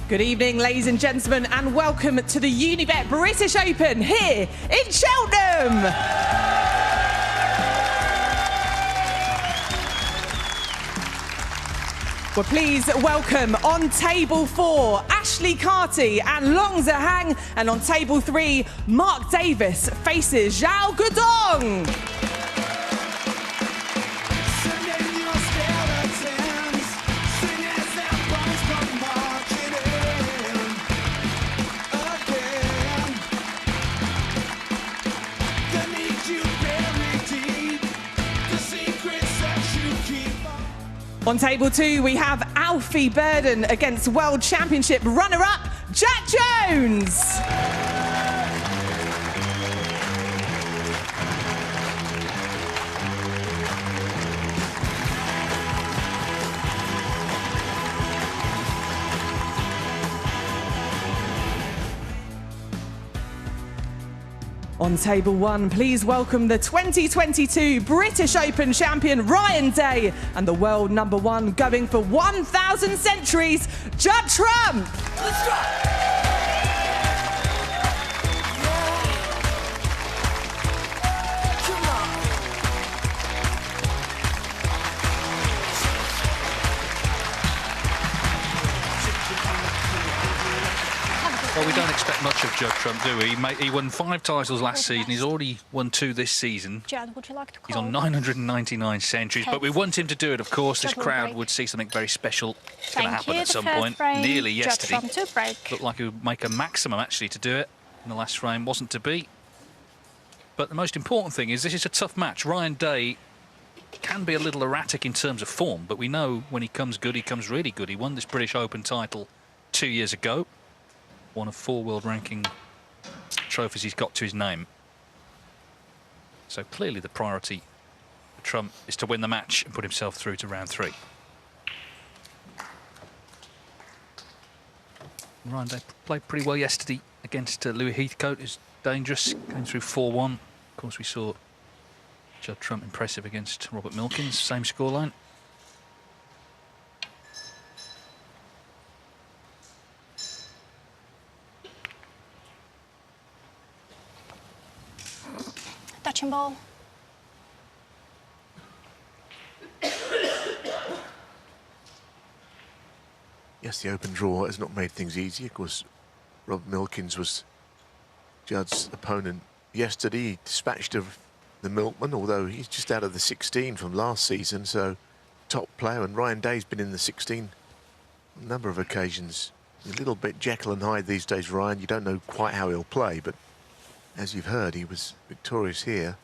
Good evening, ladies and gentlemen, and welcome to the Unibet British Open here in Cheltenham. Well, please welcome on table 4, Ashley Carty and Long Zahang, and on table 3, Mark Davis faces Zhao Gudong. On table 2, we have Alfie Burden against World Championship runner-up Jack Jones. On table 1, please welcome the 2022 British Open champion Ryan Day and the world #1 going for 1,000 centuries, Judd Trump. Let's go. Well, we don't expect much of Judd Trump, do we? He won 5 titles last season. He's already won 2 this season. Judd, would you like to call? He's on 999 centuries, but we want him to do it, of course. This crowd would see something very special going to happen at some point. Nearly yesterday. Looked like he would make a maximum, actually, to do it. In the last frame, wasn't to be. But the most important thing is this is a tough match. Ryan Day can be a little erratic in terms of form, but we know when he comes good, he comes really good. He won this British Open title 2 years ago. One of 4 world ranking trophies he's got to his name. So clearly the priority for Trump is to win the match and put himself through to round 3. Ryan Day played pretty well yesterday against Louis Heathcote, who's dangerous, going through 4-1. Of course, we saw Judd Trump impressive against Robert Milkins, same scoreline. Touching ball. Yes, the open draw has not made things easy. Of course, Rob Milkins was Judd's opponent yesterday. He dispatched the Milkman, although he's just out of the 16 from last season, so top player. And Ryan Day's been in the 16 on a number of occasions. A little bit Jekyll and Hyde these days, Ryan. You don't know quite how he'll play, but as you've heard, he was victorious here,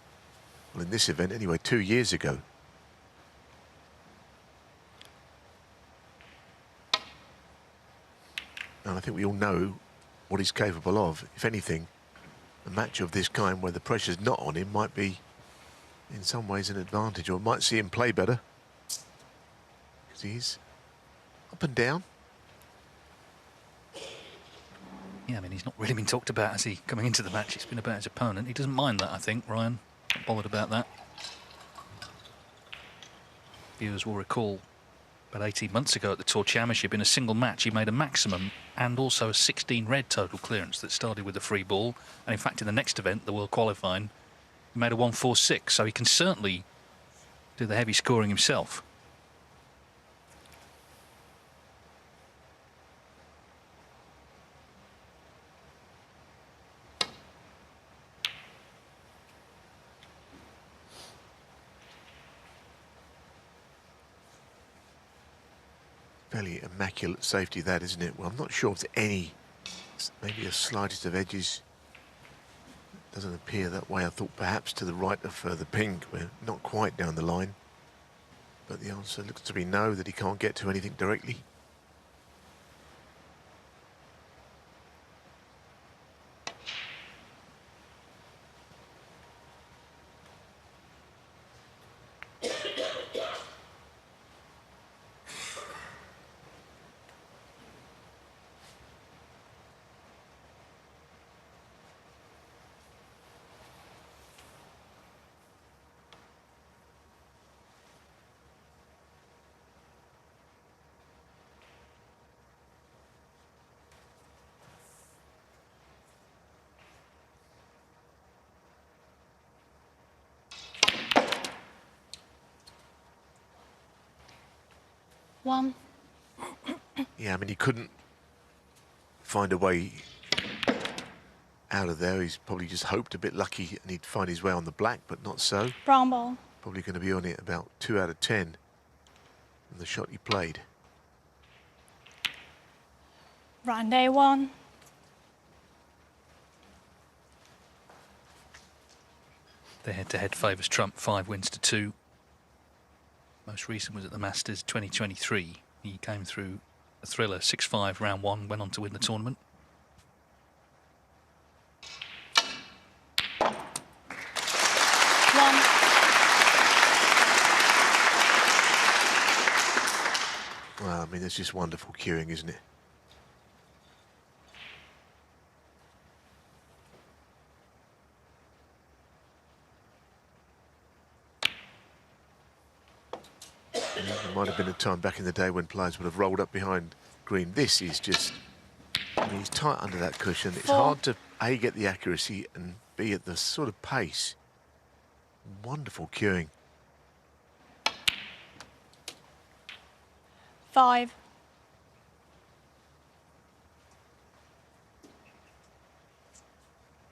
well, in this event anyway, 2 years ago. And I think we all know what he's capable of. If anything, a match of this kind where the pressure's not on him might be, in some ways, an advantage, or might see him play better. Because he's up and down. Yeah, I mean, he's not really been talked about, has he, coming into the match? It's been about his opponent. He doesn't mind that, I think, Ryan. Not bothered about that. Viewers will recall about 18 months ago at the Tour Championship, in a single match, he made a maximum and also a 16 red total clearance that started with a free ball. And in fact, in the next event, the World Qualifying, he made a 1-4-6. So he can certainly do the heavy scoring himself. Fairly immaculate safety, that, isn't it? Well, I'm not sure if there's any, maybe a slightest of edges. Doesn't appear that way. I thought perhaps to the right of the pink. We're not quite down the line. But the answer looks to be no, that he can't get to anything directly. 1. Yeah, I mean, he couldn't find a way out of there. He's probably just hoped a bit lucky and he'd find his way on the black, but not so. Brown ball. Probably going to be on it about 2 out of 10 in the shot he played. Round A1. The head-to-head favours Trump 5 wins to 2. Most recent was at the Masters 2023. He came through a thriller 6-5 round 1, went on to win the tournament. Well, I mean, it's just wonderful cueing, isn't it? There might have been a time back in the day when players would have rolled up behind green. This is just, I mean, he's tight under that cushion. It's hard to, A, get the accuracy, and B, at the sort of pace. Wonderful cueing. 5.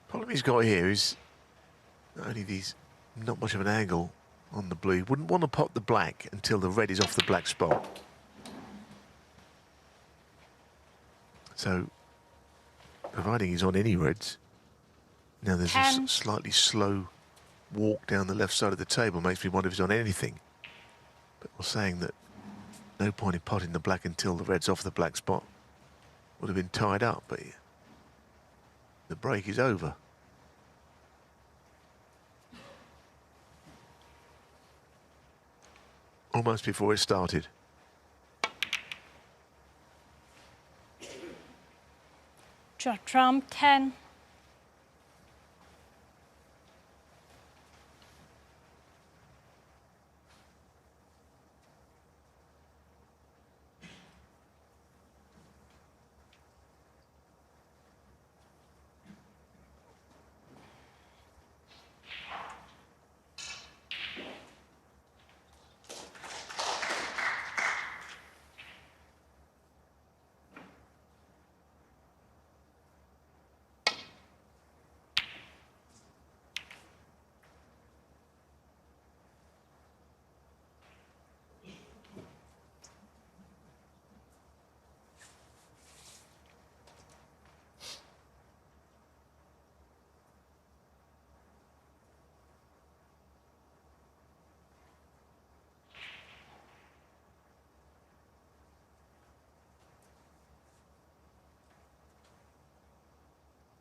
Problem he's got here is not only these, not much of an angle on the blue. Wouldn't want to pop the black until the red is off the black spot. So, providing he's on any reds, now there's a slightly slow walk down the left side of the table. Makes me wonder if he's on anything. But we're saying that no point in potting the black until the red's off the black spot. Would have been tied up, but the break is over. Almost before it started. Judd Trump 10.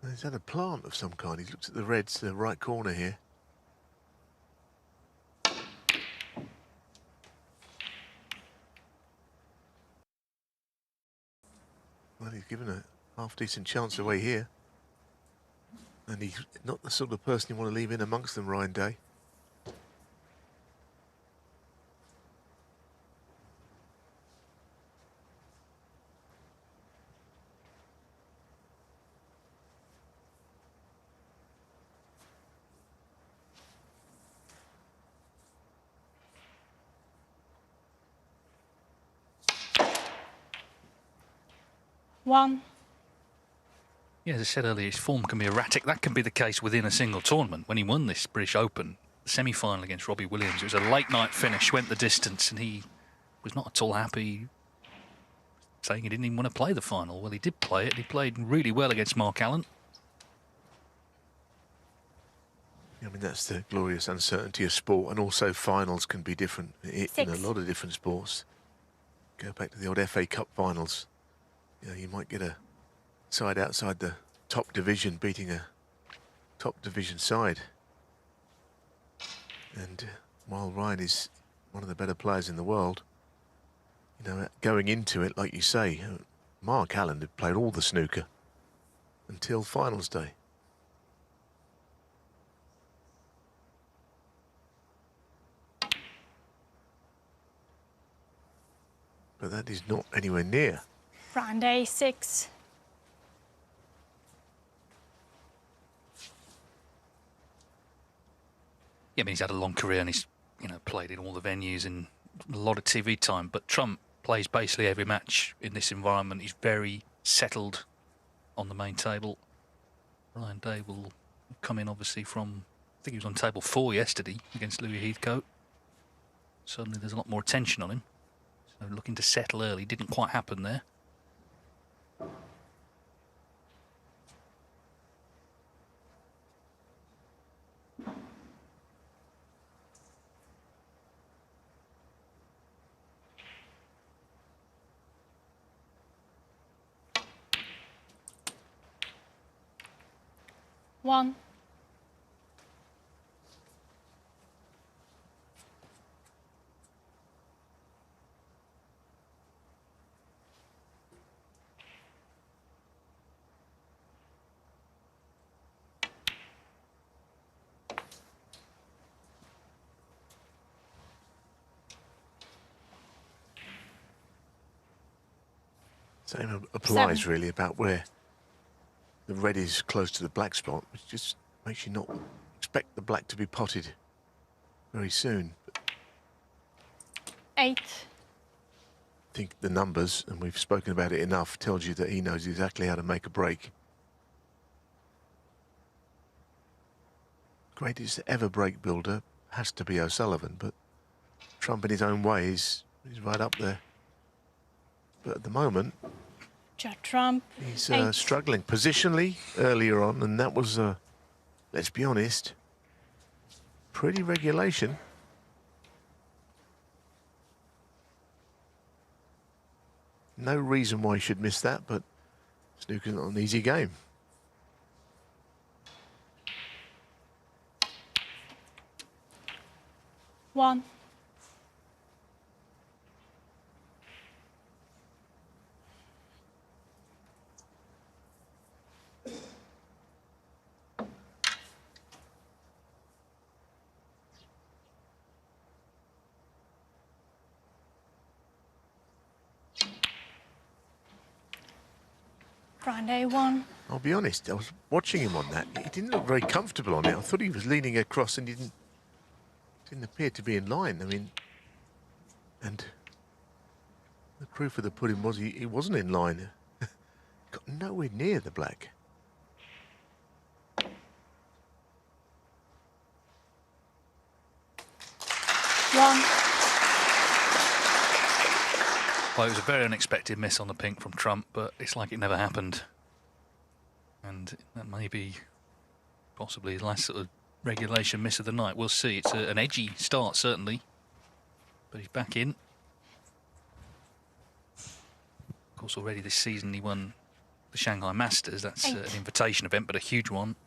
He's had a plant of some kind. He's looked at the reds, the right corner here. Well, he's given a half-decent chance away here. And he's not the sort of person you want to leave in amongst them, Ryan Day. One. Yeah, as I said earlier, his form can be erratic. That can be the case within a single tournament. When he won this British Open semi-final against Robbie Williams, it was a late-night finish, went the distance, and he was not at all happy, saying he didn't even want to play the final. Well, he did play it. He played really well against Mark Allen. I mean, that's the glorious uncertainty of sport, and also finals can be different in a lot of different sports. Go back to the old FA Cup finals. You know, you might get a side outside the top division beating a top division side. And while Ryan is one of the better players in the world, you know, going into it, like you say, Mark Allen had played all the snooker until finals day. But that is not anywhere near. Round A6. Yeah, I mean, he's had a long career and he's, you know, played in all the venues and a lot of TV time. But Trump plays basically every match in this environment. He's very settled on the main table. Ryan Day will come in obviously from, I think he was on table 4 yesterday against Louis Heathcote. Suddenly there's a lot more attention on him. So looking to settle early, didn't quite happen there. One. Same applies really about where the red is close to the black spot, which just makes you not expect the black to be potted very soon. 8. I think the numbers, and we've spoken about it enough, tells you that he knows exactly how to make a break. Greatest ever break builder has to be O'Sullivan, but Trump in his own way is right up there. But at the moment, Judd Trump. He's struggling positionally earlier on, and that was, let's be honest, pretty regulation. No reason why he should miss that, but Snooker's not an easy game. One. Friday 1. I'll be honest, I was watching him on that. He didn't look very comfortable on it. I thought he was leaning across and didn't appear to be in line. I mean, and the proof of the pudding was he wasn't in line. Got nowhere near the black. One. Well, it was a very unexpected miss on the pink from Trump, but it's like it never happened. And that may be possibly his last sort of regulation miss of the night. We'll see. It's an edgy start, certainly. But he's back in. Of course, already this season he won the Shanghai Masters. That's an invitation event, but a huge one.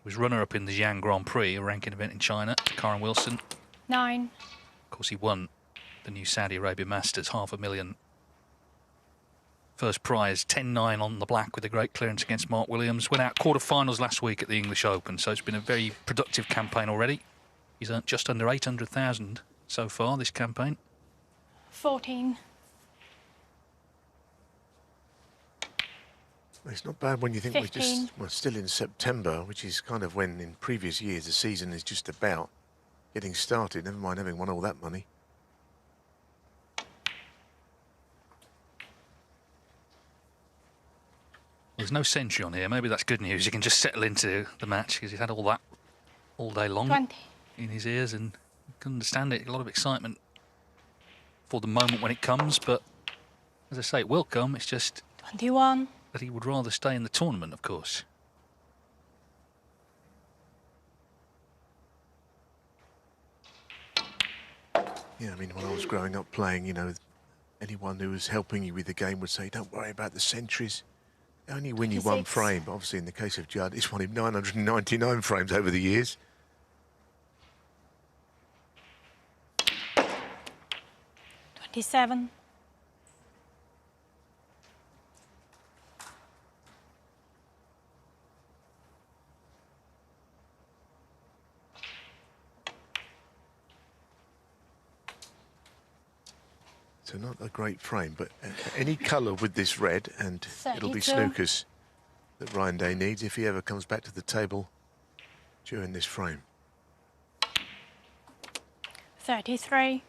He was runner-up in the Xi'an Grand Prix, a ranking event in China, to Karen Wilson. 9. Of course, he won the new Saudi Arabia Masters, $500,000. First prize, 10-9 on the black with a great clearance against Mark Williams. Went out quarter-finals last week at the English Open, so it's been a very productive campaign already. He's earned just under 800,000 so far this campaign. 14. It's not bad when you think 15. we're still in September, which is kind of when in previous years the season is just about getting started, never mind having won all that money. There's no century on here. Maybe that's good news. You can just settle into the match because he's had all that all day long 20. in his ears, and you can understand it. A lot of excitement for the moment when it comes, but as I say, it will come. It's just 21. that he would rather stay in the tournament, of course. Yeah, I mean, when I was growing up playing, you know, anyone who was helping you with the game would say, don't worry about the centuries. They only win you 26. one frame. But obviously, in the case of Judd, he's won him 999 frames over the years. 27. So not a great frame, but any colour with this red, and 32. it'll be Snookers that Ryan Day needs if he ever comes back to the table during this frame. 33.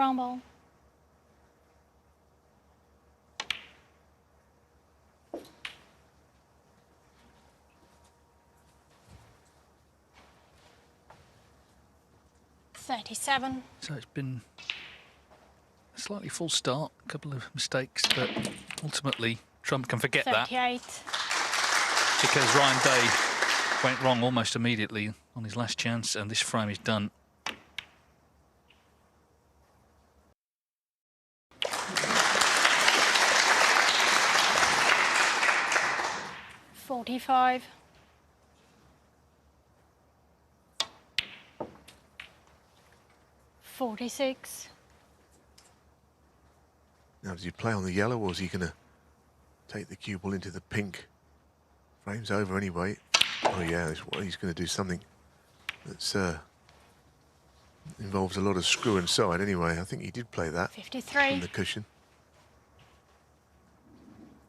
Ground ball. $37. So it's been a slightly false start, a couple of mistakes, but ultimately Trump can forget 38. that. Because Ryan Day went wrong almost immediately on his last chance, and this frame is done. $45. $46. Now, does he play on the yellow, or is he going to take the cue ball into the pink? Frame's over anyway. Oh yeah, he's going to do something that's involves a lot of screw inside anyway. I think he did play that. 53. From the cushion.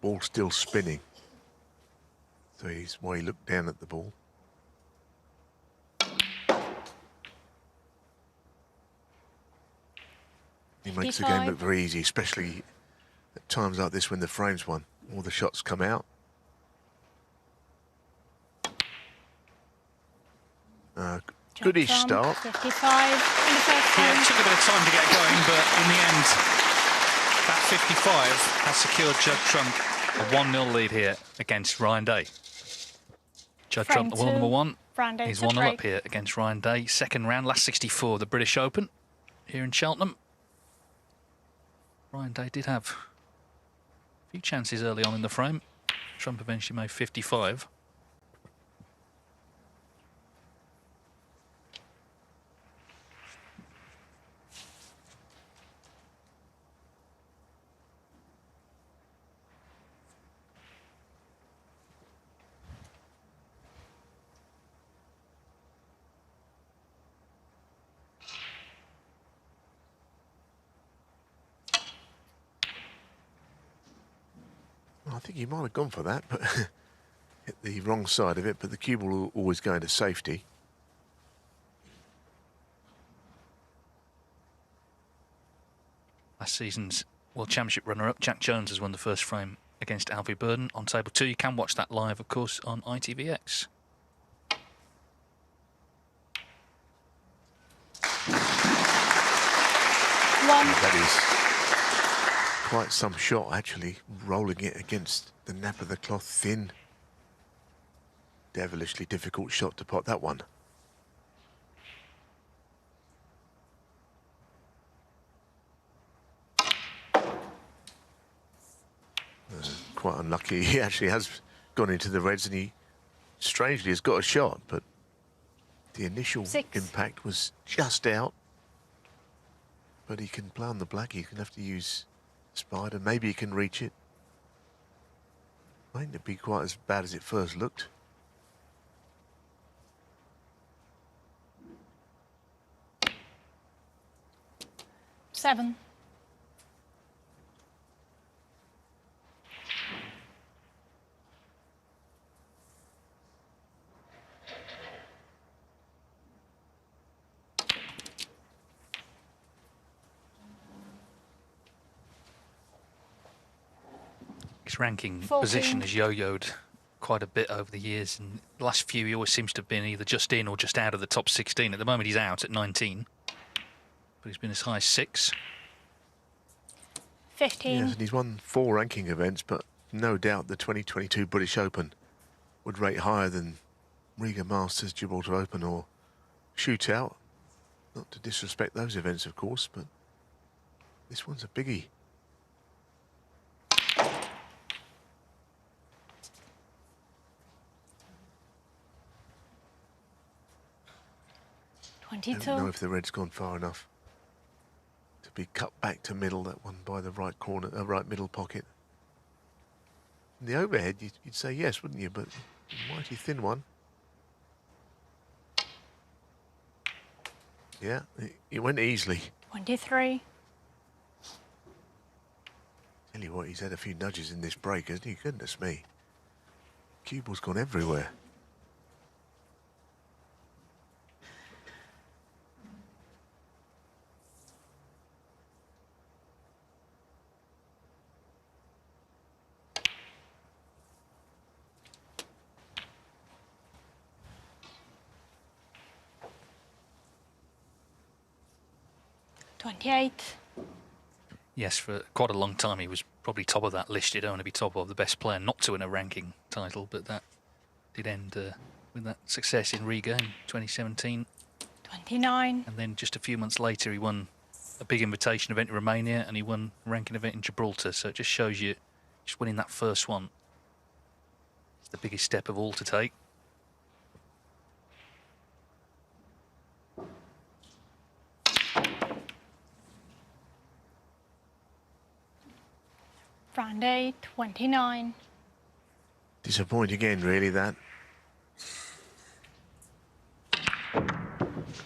Ball still spinning. So he's why he looked down at the ball. He makes the game look very easy, especially at times like this when the frame's won. All the shots come out. Goodish start. 55 in the first Yeah, game. it took a bit of time to get going, but in the end, that 55 has secured Judd Trump a 1-0 lead here against Ryan Day. Judd Frame Trump, the world number one. Ryan He's to 1-0 break. up here against Ryan Day. Second round, last 64 of the British Open here in Cheltenham. Ryan Day did have a few chances early on in the frame. Trump eventually made 55. I think he might have gone for that, but hit the wrong side of it. But the cue ball will always go into safety. Last season's World Championship runner-up, Jack Jones, has won the first frame against Alfie Burden on table 2. You can watch that live, of course, on ITVX. That is quite some shot, actually, rolling it against the nap of the cloth, thin. Devilishly difficult shot to pot that one. Quite unlucky. He actually has gone into the reds, and he strangely has got a shot, but the initial impact was just out. But he can play on the black. He's going to have to use Spider. Maybe he can reach it. Mightn't it be quite as bad as it first looked? $7. His ranking 14. position has yo-yoed quite a bit over the years. And the last few, he always seems to have been either just in or just out of the top 16. At the moment, he's out at 19. But he's been as high as 6. 15. Yes, and he's won 4 ranking events, but no doubt the 2022 British Open would rate higher than Riga Masters, Gibraltar Open or Shootout. Not to disrespect those events, of course, but this one's a biggie. I don't know if the red's gone far enough to be cut back to middle, that one by the right corner, right middle pocket. In the overhead, you'd say yes, wouldn't you? But a mighty thin one. Yeah, it went easily. 23. Tell you what, he's had a few nudges in this break, hasn't he? Goodness me. Cue ball's gone everywhere. 28. Yes, for quite a long time he was probably top of that list. He'd only be top of the best player not to win a ranking title, but that did end with that success in Riga in 2017. 29. And then just a few months later he won a big invitation event in Romania and he won a ranking event in Gibraltar. So it just shows you, just winning that first one is the biggest step of all to take. Round 8, 29. Disappointing again, really, that.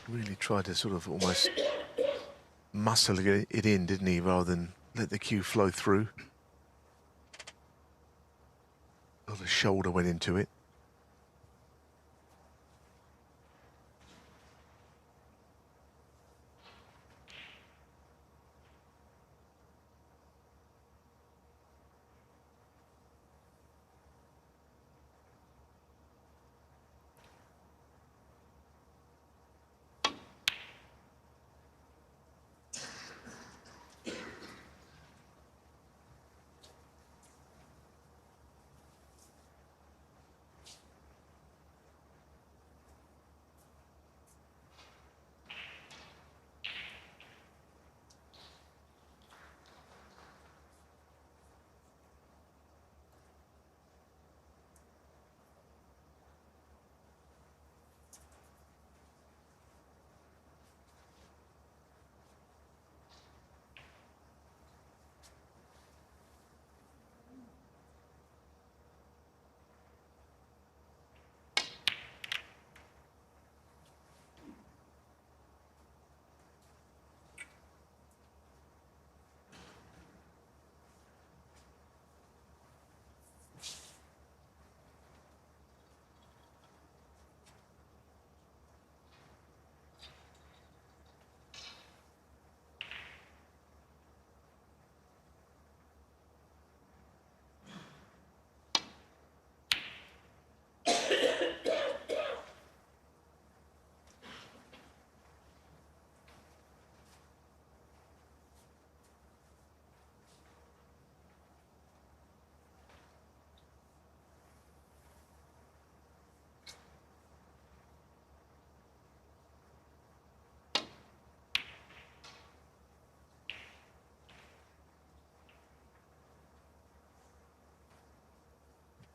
Really tried to sort of almost muscle it in, didn't he, rather than let the cue flow through. A lot of shoulder went into it.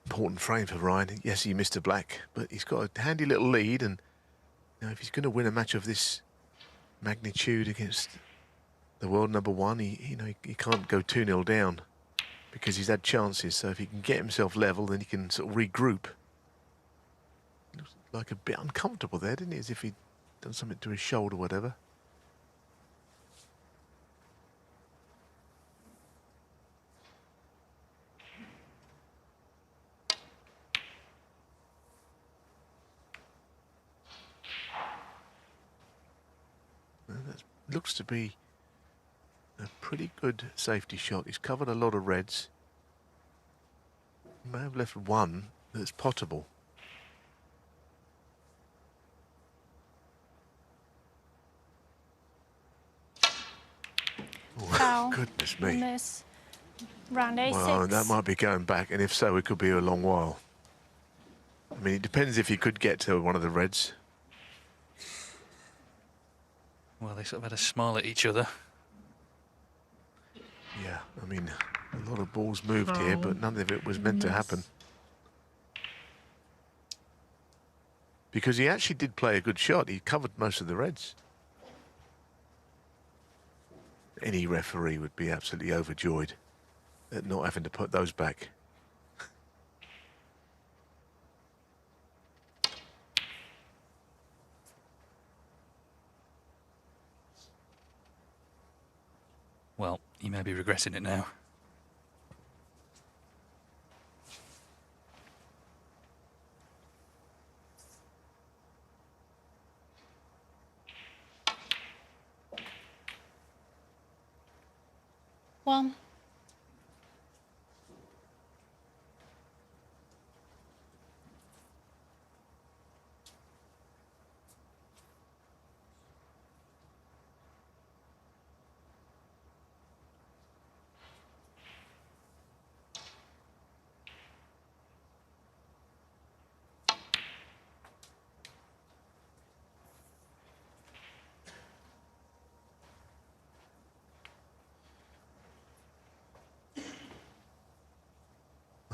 Important frame for Ryan. Yes, he missed a black, but he's got a handy little lead, and you know, if he's going to win a match of this magnitude against the world number one, he can't go 2-0 down because he's had chances. So if he can get himself level, then he can sort of regroup. Looks like a bit uncomfortable there, didn't he? As if he'd done something to his shoulder or whatever. That looks to be a pretty good safety shot. He's covered a lot of reds. He may have left one that's potable. Oh, goodness me. Miss. Round 8, Well, 6. that might be going back, and if so, it could be a long while. I mean, it depends if he could get to one of the reds. Well, they sort of had a smile at each other. Yeah, I mean, a lot of balls moved here, but none of it was meant to happen. Because he actually did play a good shot. He covered most of the reds. Any referee would be absolutely overjoyed at not having to put those back. Well, he may be regretting it now. One.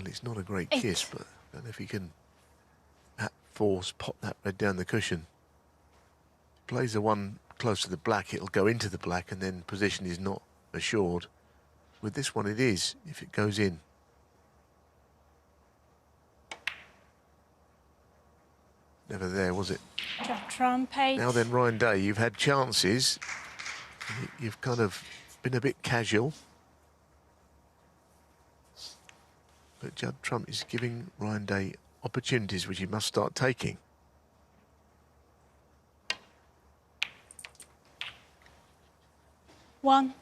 it's not a great kiss, but I don't know if he can at force pop that red down the cushion. Plays the one close to the black, it'll go into the black, and then position is not assured. With this one, it is, if it goes in. Never there, was it? Now then, Ryan Day, you've had chances. You've kind of been a bit casual. But Judd Trump is giving Ryan Day opportunities which he must start taking. One.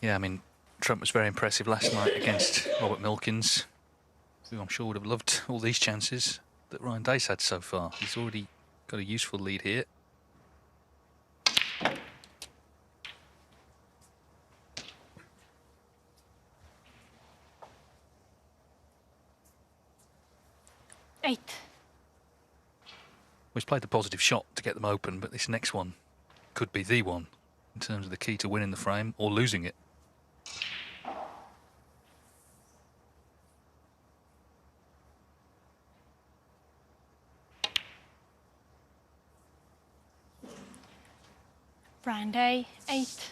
Yeah, I mean, Trump was very impressive last night against Robert Milkins, who I'm sure would have loved all these chances that Ryan Day's had so far. He's already got a useful lead here. Eight. He's played the positive shot to get them open, but this next one could be the one in terms of the key to winning the frame or losing it. Ryan Day, 8.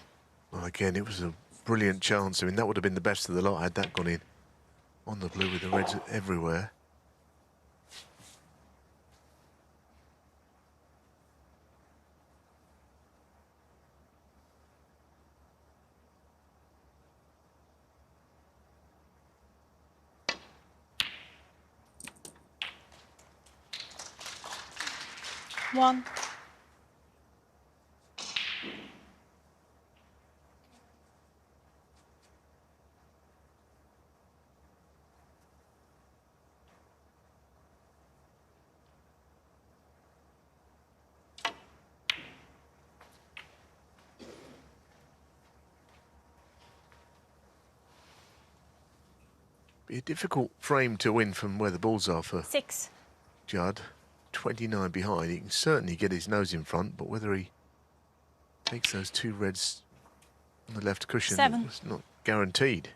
Well, again, it was a brilliant chance. I mean, that would have been the best of the lot had that gone in. On the blue with the reds everywhere. One. Be a difficult frame to win from where the balls are for 6. Judd. 29 behind. He can certainly get his nose in front, but whether he takes those two reds on the left cushion, 7. it's not guaranteed.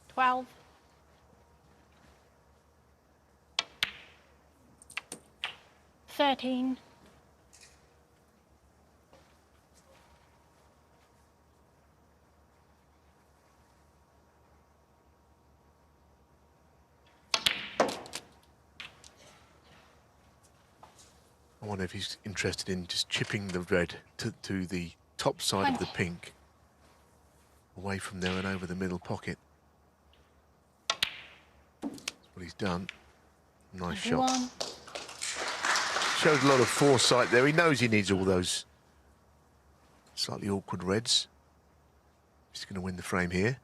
Twelve. 13. I wonder if he's interested in just chipping the red to the top side of the pink, away from there and over the middle pocket. That's what he's done. Nice shot. Shows a lot of foresight there. He knows he needs all those slightly awkward reds. He's going to win the frame here.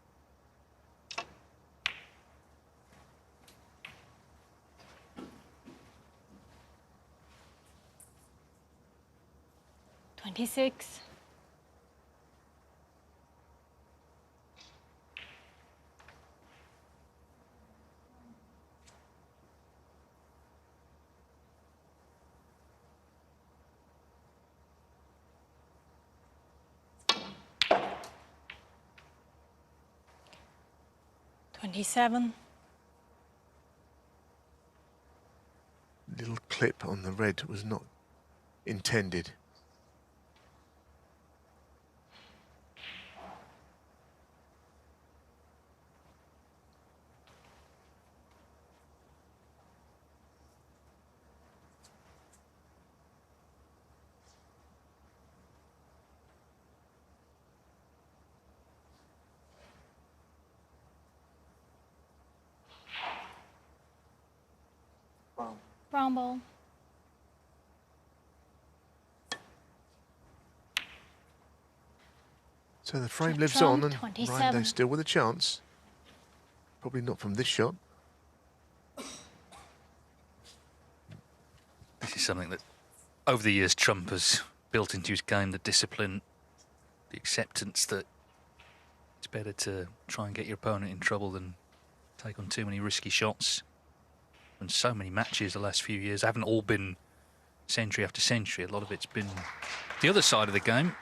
Twenty-six. 27. Little clip on the red was not intended. Brown ball. So the frame lives on, and Ryan Day still with a chance. Probably not from this shot. This is something that, over the years, Trump has built into his game, the discipline, the acceptance that it's better to try and get your opponent in trouble than take on too many risky shots. And so many matches the last few years haven't all been century after century. A lot of it's been the other side of the game.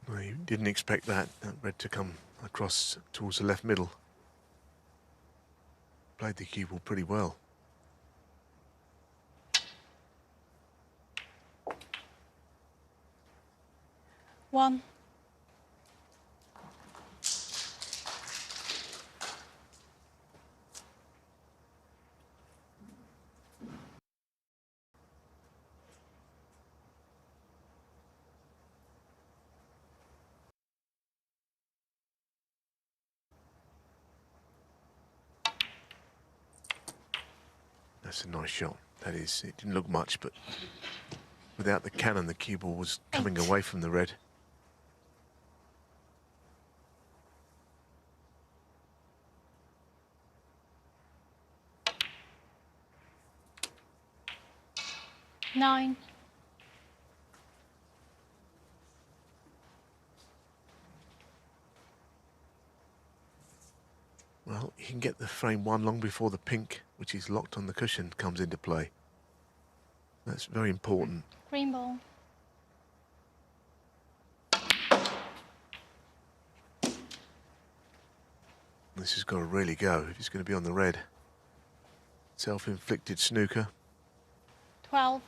Well, you didn't expect that red to come across towards the left middle. Played the cue ball pretty well. One. That's a nice shot. That is, it didn't look much, but without the cannon, the cue ball was coming away from the red. Nine. Well, you can get the frame one long before the pink, which is locked on the cushion, comes into play. That's very important. Green ball. This has got to really go if it's going to be on the red. Self-inflicted snooker. 12.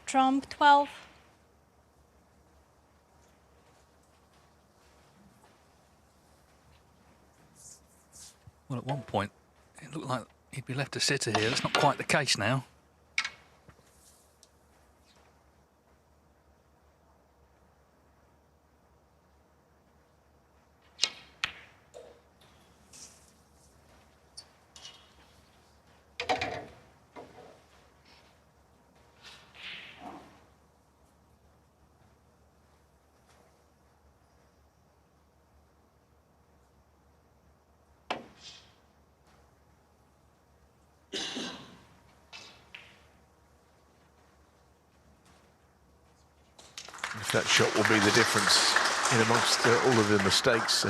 Trump 12. Well, at one point, it looked like he'd be left to sitter here. That's not quite the case now. If that shot will be the difference in amongst all of the mistakes,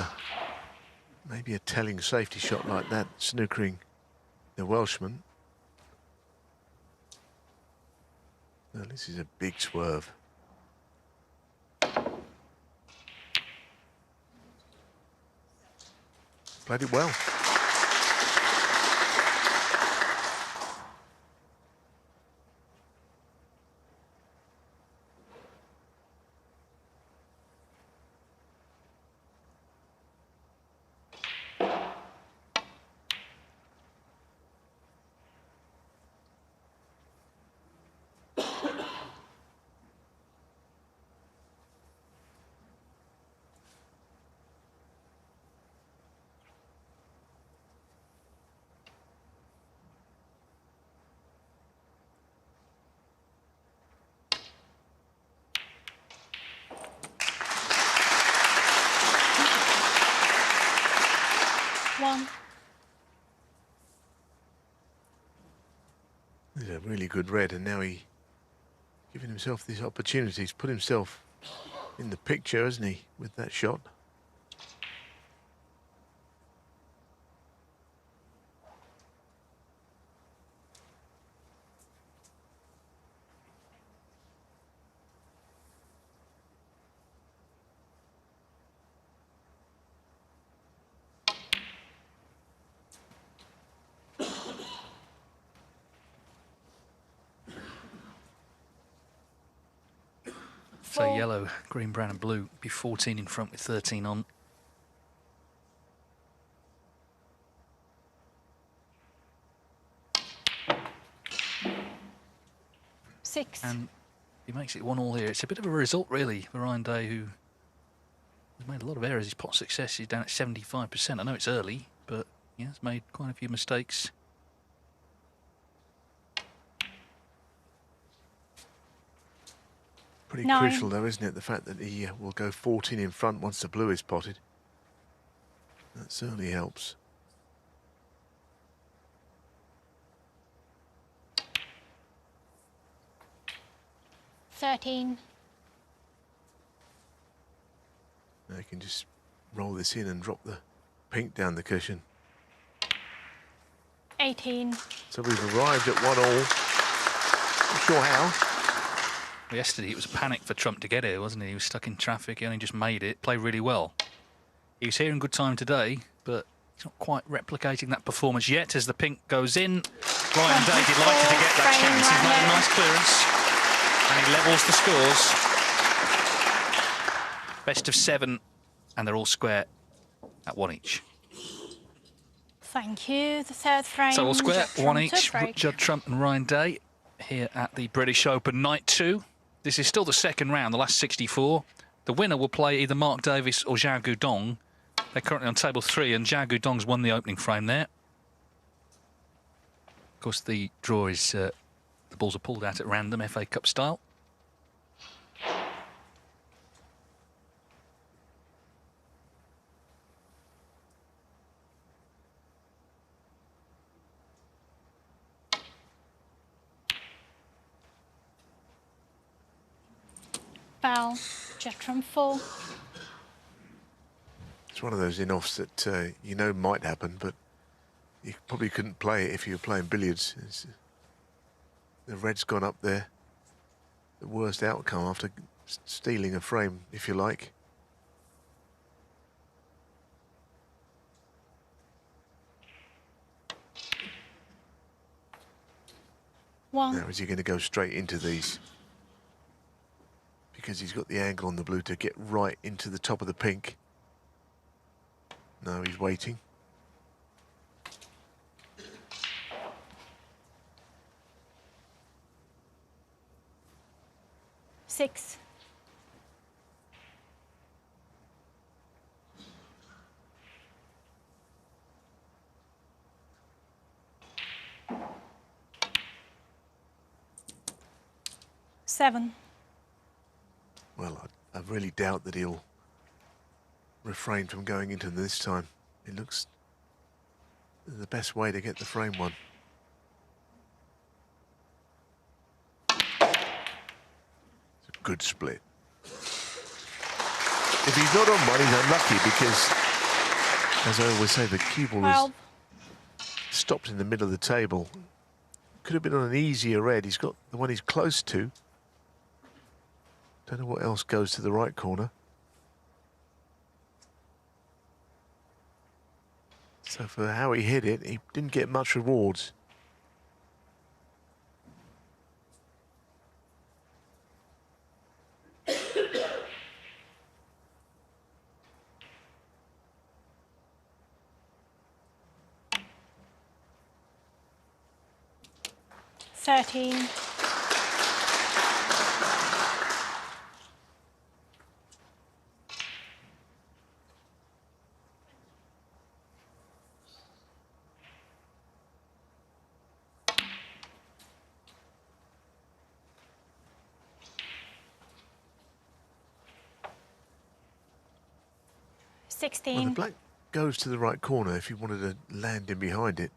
maybe a telling safety shot like that, snookering the Welshman. Now, this is a big swerve. Played it well. 1. He's a really good red, and now he's giving himself these opportunities, put himself in the picture, hasn't he, with that shot? So yellow, green, brown and blue be 14 in front with 13 on. And he makes it 1-1 here. It's a bit of a result, really, for Ryan Day, who has made a lot of errors. His pot success is down at 75%. I know it's early, but he has made quite a few mistakes. Pretty crucial, though, isn't it? The fact that he will go 14 in front once the blue is potted. That certainly helps. Now Now you can just roll this in and drop the pink down the cushion. 18. So we've arrived at 1-1. Not sure how. Well, yesterday it was a panic for Trump to get here, wasn't he? He was stuck in traffic, he only just made it, played really well. He was here in good time today, but he's not quite replicating that performance yet as the pink goes in. Ryan Day delighted to get that chance. He's made a nice clearance and he levels the scores. Best of 7, and they're all square at 1 each. Thank you. The third frame. So all square, Judd 1 Trump to each. break. Judd Trump and Ryan Day here at the British Open Night 2. This is still the second round, the last 64. The winner will play either Mark Davis or Zhao Guodong. They're currently on table 3, and Zhao Guodong's won the opening frame there. Of course, the draw is the balls are pulled out at random, FA Cup style. Foul. Judd Trump 4. It's one of those in-offs that you know might happen, but you probably couldn't play it if you were playing billiards. The red's gone up there. The worst outcome after stealing a frame, if you like. Now, is he going to go straight into these? Because he's got the angle on the blue to get right into the top of the pink. No, he's waiting. Six. Seven. Well, I really doubt that he'll refrain from going into them this time. It looks the best way to get the frame one. It's a good split. If he's not on one, he's unlucky because, as I always say, the cue ball is stopped in the middle of the table. Could have been on an easier red. He's got the one he's close to. Don't know what else goes to the right corner. So for how he hit it, he didn't get much rewards. Thirteen. Well, the black goes to the right corner if you wanted to land in behind it.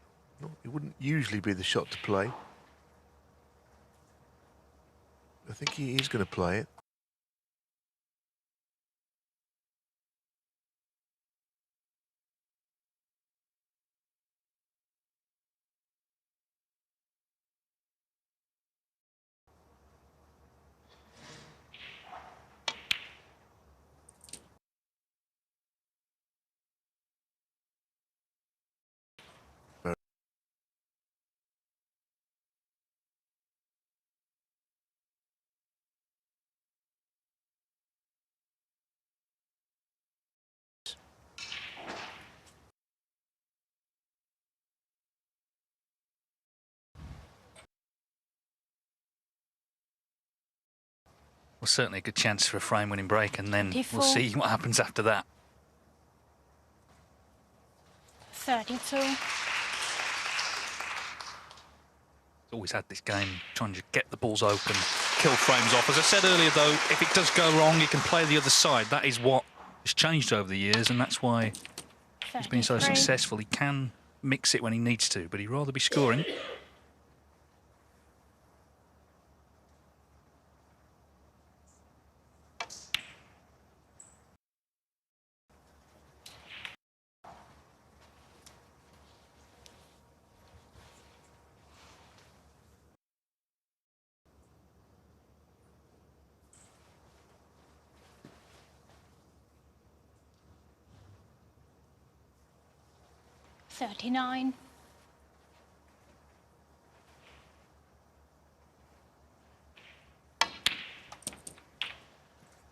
It wouldn't usually be the shot to play. I think he is going to play it. Well, certainly a good chance for a frame-winning break, and then 24. we'll see what happens after that. 32. Always had this game trying to get the balls open, kill frames off. As I said earlier, though, if it does go wrong, he can play the other side. That is what has changed over the years, and that's why 33. he's been so successful. He can mix it when he needs to, but he'd rather be scoring. 39.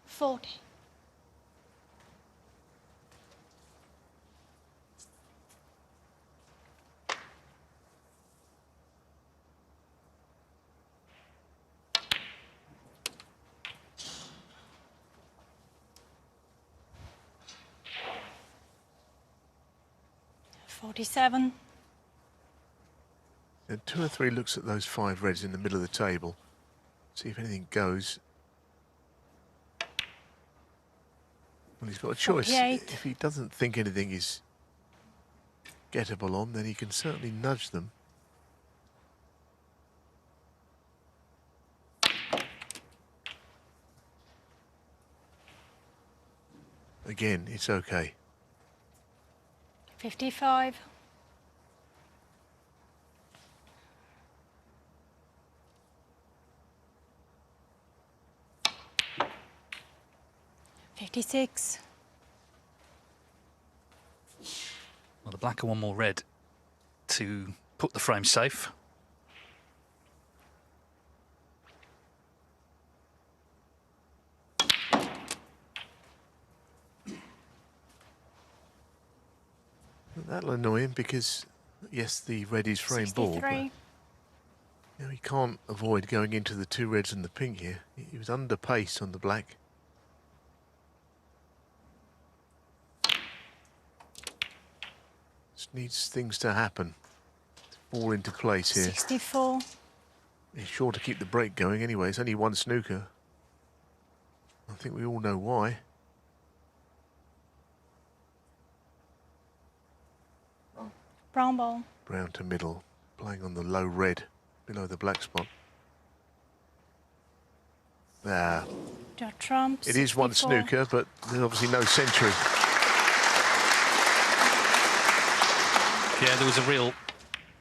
40. 47. And 2 or 3 looks at those 5 reds in the middle of the table. See if anything goes. Well, he's got a choice. 48. If he doesn't think anything is gettable on, then he can certainly nudge them. Again, it's okay. 55. 56. Well, the black are one more red to put the frame safe. That'll annoy him because, yes, the red is frame 63. ball, but you know, he can't avoid going into the 2 reds and the pink here. He was under pace on the black. Just needs things to happen to fall into place here. 64. He's sure to keep the break going anyway. It's only 1 snooker. I think we all know why. Brown ball. Brown to middle, playing on the low red below the black spot. There. Judd trump. It is 1 snooker, but there's obviously no century. Yeah, there was a real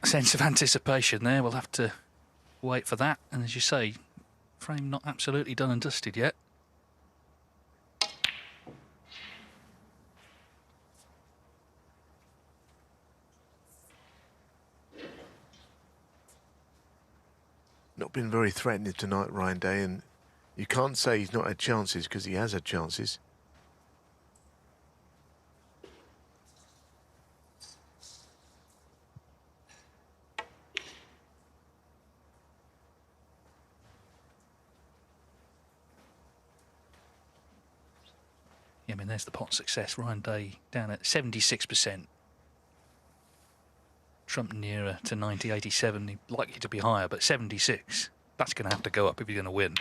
sense of anticipation there. We'll have to wait for that. And as you say, frame not absolutely done and dusted yet. Not been very threatening tonight, Ryan Day, and you can't say he's not had chances because he has had chances. Yeah, I mean, there's the pot success. Ryan Day down at 76%. Trump nearer to 90, 87. He'd likely to be higher, but 76. That's going to have to go up if you're going to win.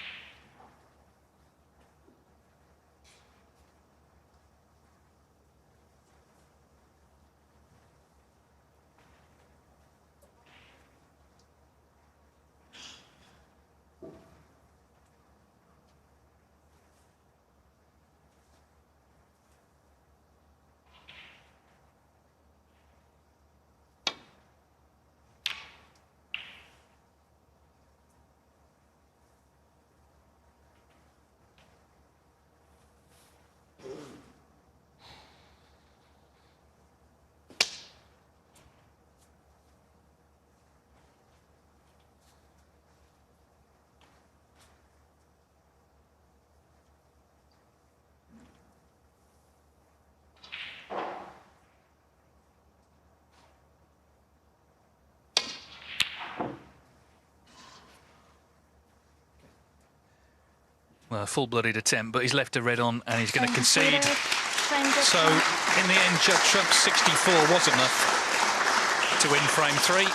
full-blooded attempt, but he's left a red on and he's going to concede. So, in the end, Judd Trump's 64 was enough to win frame 3.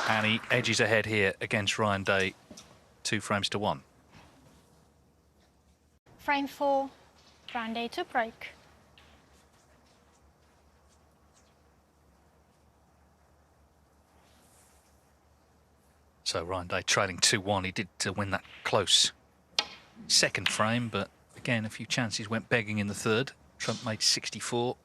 And he edges ahead here against Ryan Day, 2 frames to 1. Frame 4, Ryan Day to break. So Ryan Day trailing 2-1. He did win that close second frame, but again, a few chances went begging in the third. Trump made 64.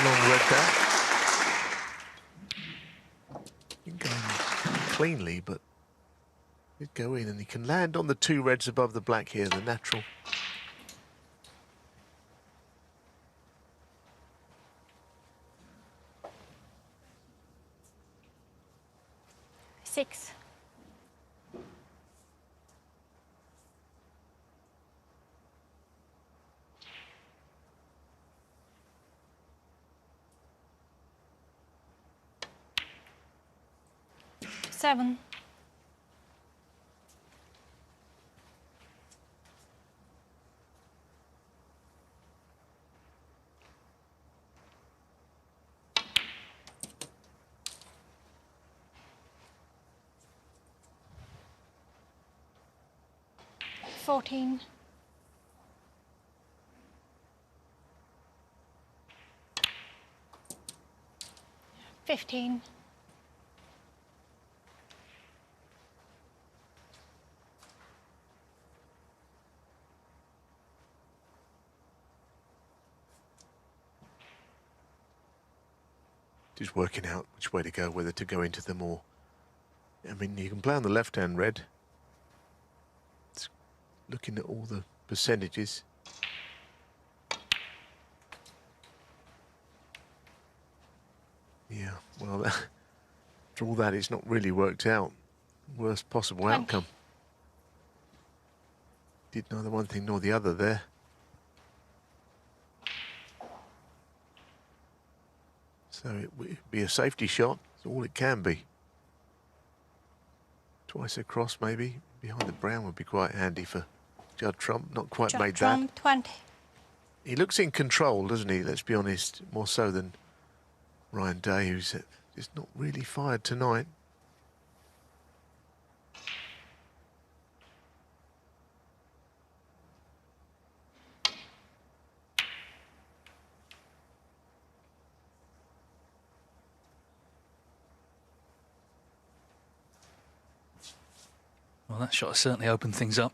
Long red there. He can go in cleanly, but he'd go in, and he can land on the 2 reds above the black here, the natural. Six. Seven. 14. 15. Just working out which way to go, whether to go into them or... I mean, you can play on the left-hand red. It's looking at all the percentages. Yeah, well, after all that, it's not really worked out. Worst possible outcome. Did neither one thing nor the other there. So it would be a safety shot. It's all it can be. Twice across, maybe. Behind the brown would be quite handy for Judd Trump. Not quite made that. Judd Trump, 20. He looks in control, doesn't he? Let's be honest. More so than Ryan Day, who's just not really fired tonight. Well, that shot certainly opened things up.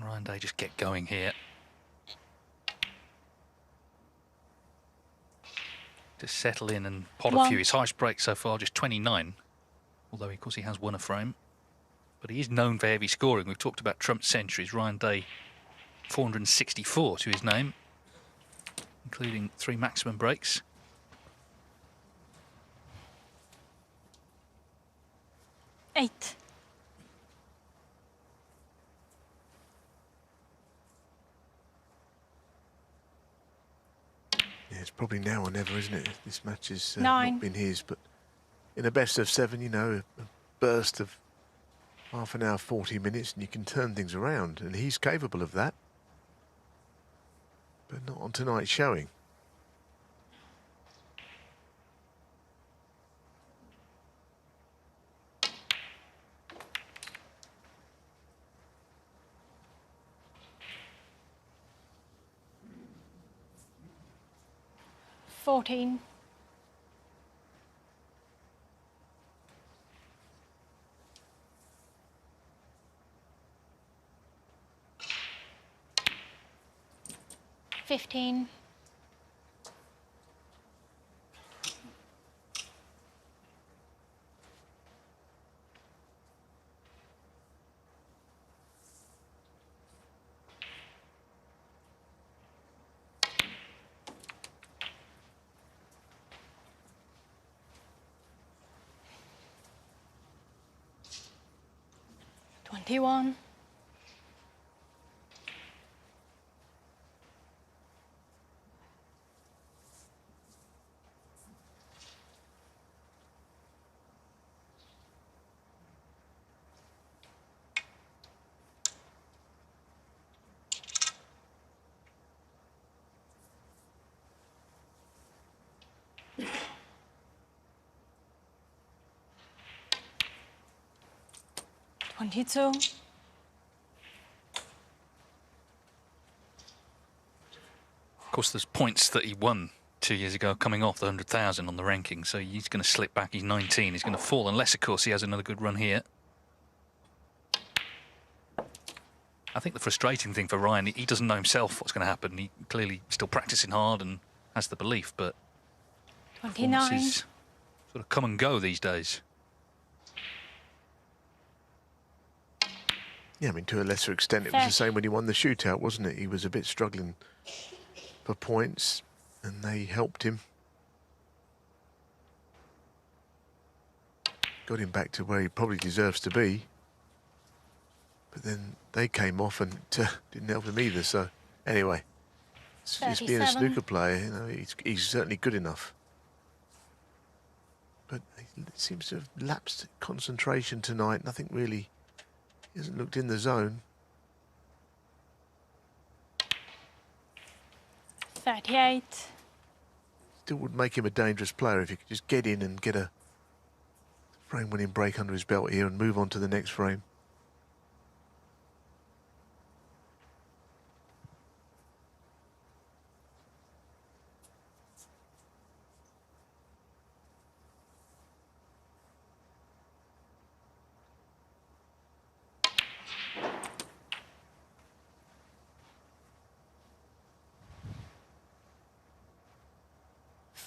Can Ryan Day just get going here? To settle in and pot a few. His highest break so far, just 29. Although, of course, he has won a frame. But he is known for heavy scoring. We've talked about Trump's centuries. Ryan Day, 464 to his name, including 3 maximum breaks. Eight. Yeah, it's probably now or never, isn't it? This match has Nine. not been his, but in a best of 7, you know, a burst of half an hour, 40 minutes, and you can turn things around, and he's capable of that. But not on tonight's showing. $14. 15. 21. 22. Of course, there's points that he won 2 years ago coming off the 100,000 on the ranking, so he's going to slip back. He's 19. He's going to fall unless, of course, he has another good run here. I think the frustrating thing for Ryan, he doesn't know himself what's going to happen. He clearly still practicing hard and has the belief, but 29. performances sort of come and go these days. Yeah, I mean, to a lesser extent, it was the same when he won the shootout, wasn't it? He was a bit struggling for points, and they helped him. Got him back to where he probably deserves to be. But then they came off and didn't help him either. So, anyway, it's being a snooker player, you know, he's certainly good enough. But he seems to have lapsed concentration tonight. Nothing really... He hasn't looked in the zone. 38. Still would make him a dangerous player if he could just get in and get a frame-winning break under his belt here and move on to the next frame.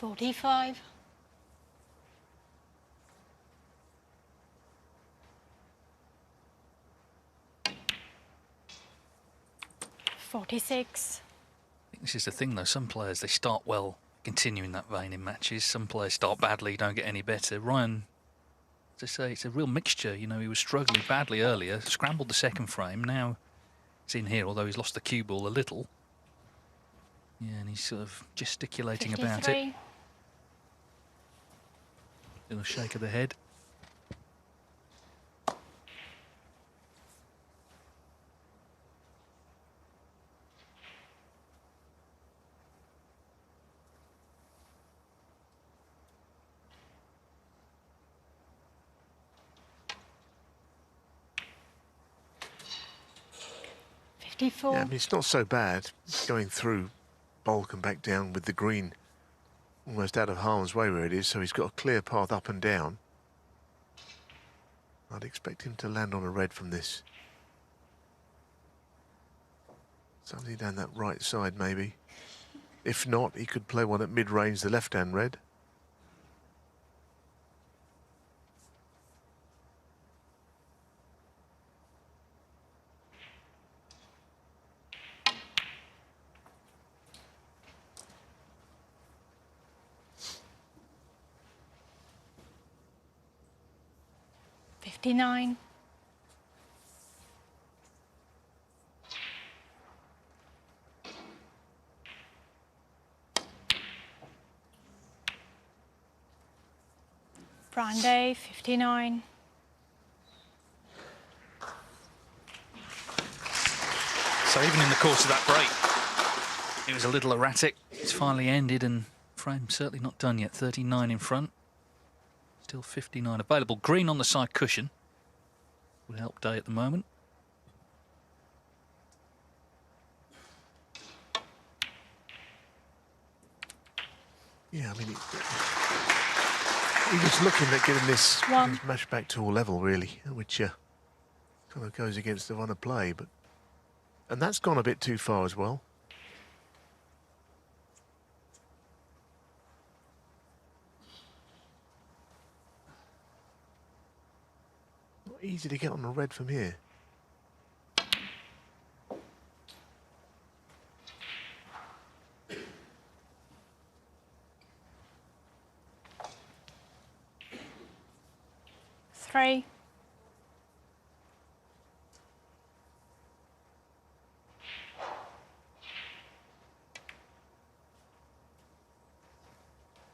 $45. 46. I think this is the thing, though. Some players, they start well, continue in that vein in matches. Some players start badly, don't get any better. Ryan, as I say, it's a real mixture. You know, he was struggling badly earlier, scrambled the second frame. Now it's in here, although he's lost the cue ball a little. Yeah, and he's sort of gesticulating 53. about it. Little shake of the head. $54. Yeah, I mean, it's not so bad going through bulk and back down with the green almost out of harm's way where it is, so he's got a clear path up and down. I'd expect him to land on a red from this. Something down that right side, maybe. If not, he could play one at mid-range, the left-hand red. $59. Brandy, 59. So even in the course of that break, it was a little erratic. It's finally ended, and frame certainly not done yet. 39 in front. Still 59 available. Green on the side cushion would help Day at the moment. Yeah, I mean, he was looking at getting this match back to a level, really, which kind of goes against the run of play, but and that's gone a bit too far as well. Not easy to get on the red from here. Three.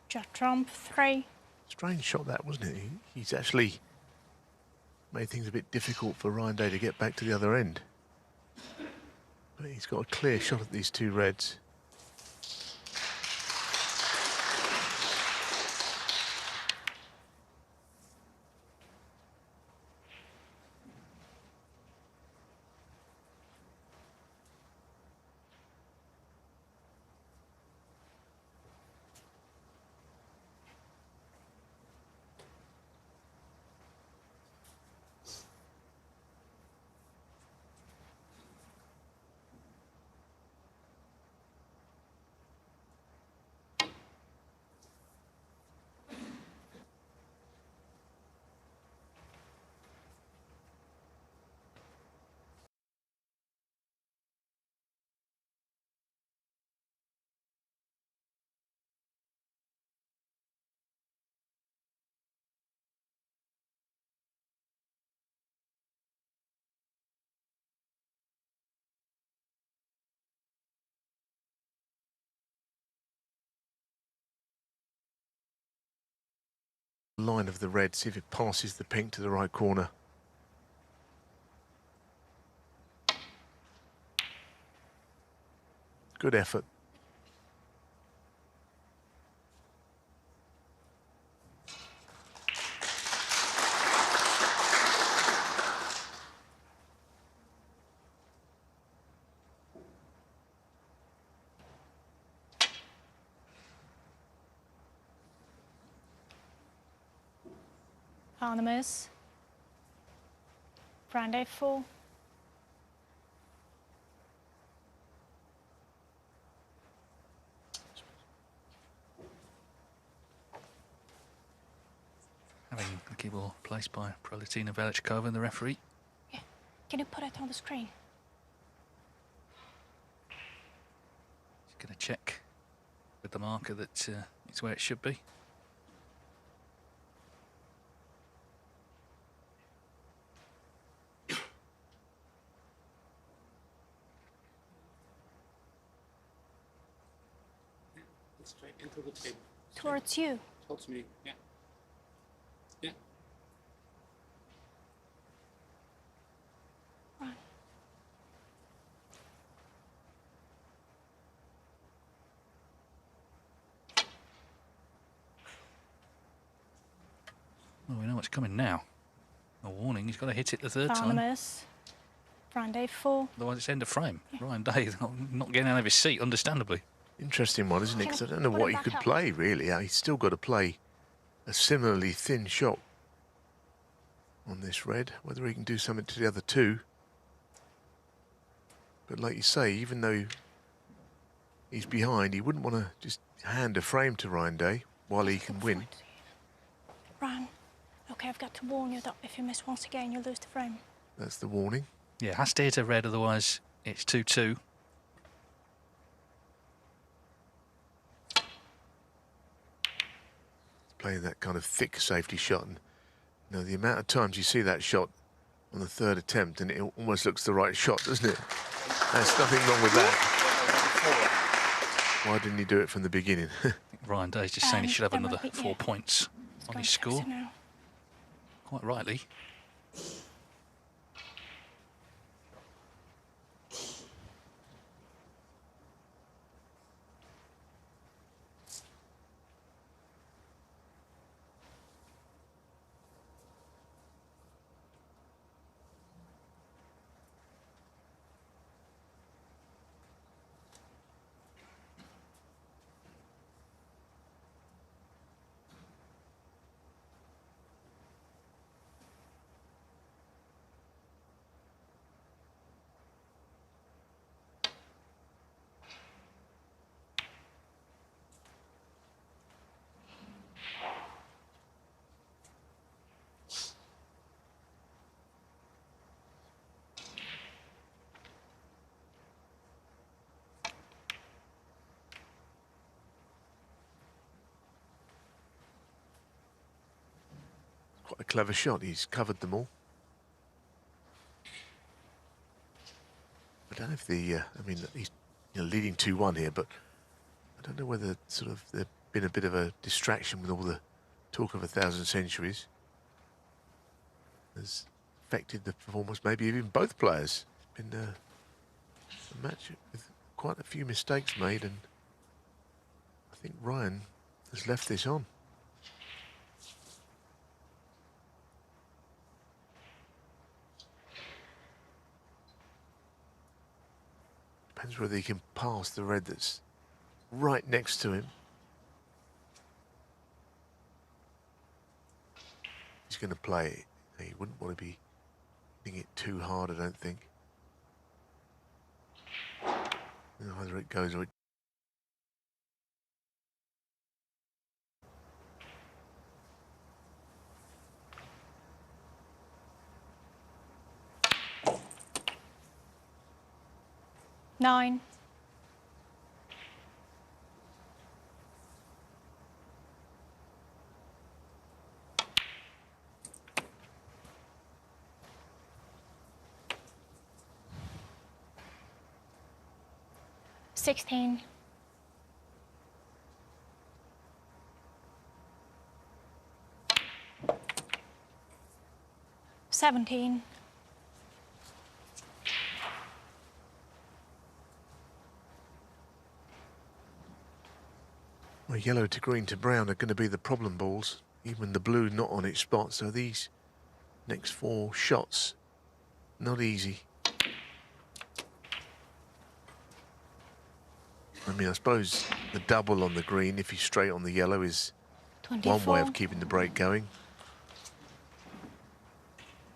Judd trump, 3. Strange shot that, wasn't it? He's actually made things a bit difficult for Ryan Day to get back to the other end. But he's got a clear shot at these two reds. Line of the red, see if it passes the pink to the right corner. Good effort. Anonymous. Brandy, 4. Having the key ball placed by Prolitina Velichkova and the referee. Yeah. Can you put it on the screen? Just going to check with the marker that it's where it should be. Straight into the table. Towards you. Towards me, yeah. Yeah. Right. Well, we know what's coming now. A warning, he's got to hit it the third time. Anonymous. Brandy, 4. Otherwise it's end of frame. Yeah. Ryan Day not getting out of his seat, understandably. Interesting one, isn't it? Because I don't know what he could play, really. He's still got to play a similarly thin shot on this red. Whether he can do something to the other two. But like you say, even though he's behind, he wouldn't want to just hand a frame to Ryan Day while he can win. Ryan, okay, I've got to warn you that if you miss once again, you'll lose the frame. That's the warning. Yeah, has to hit a red, otherwise it's 2-2. Playing that kind of thick safety shot. And, you know, the amount of times you see that shot on the third attempt and it almost looks the right shot, doesn't it? There's nothing wrong with that. Why didn't he do it from the beginning? Ryan Day's just saying he should have another 4 points on his score. Quite rightly. Quite a clever shot. He's covered them all. I don't know if the, I mean, he's leading 2-1 here, but I don't know whether sort of there's been a bit of a distraction with all the talk of 1,000 centuries. Has affected the performance, maybe even both players. It's been a match with quite a few mistakes made, and I think Ryan has left this on. Depends whether he can pass the red that's right next to him. He's going to play it. He wouldn't want to be hitting it too hard, I don't think. Either it goes or it... Nine. Sixteen. 17. Well, yellow to green to brown are going to be the problem balls. Even the blue not on its spot. So these next 4 shots, not easy. I mean, I suppose the double on the green, if he's straight on the yellow, is 24. one way of keeping the break going.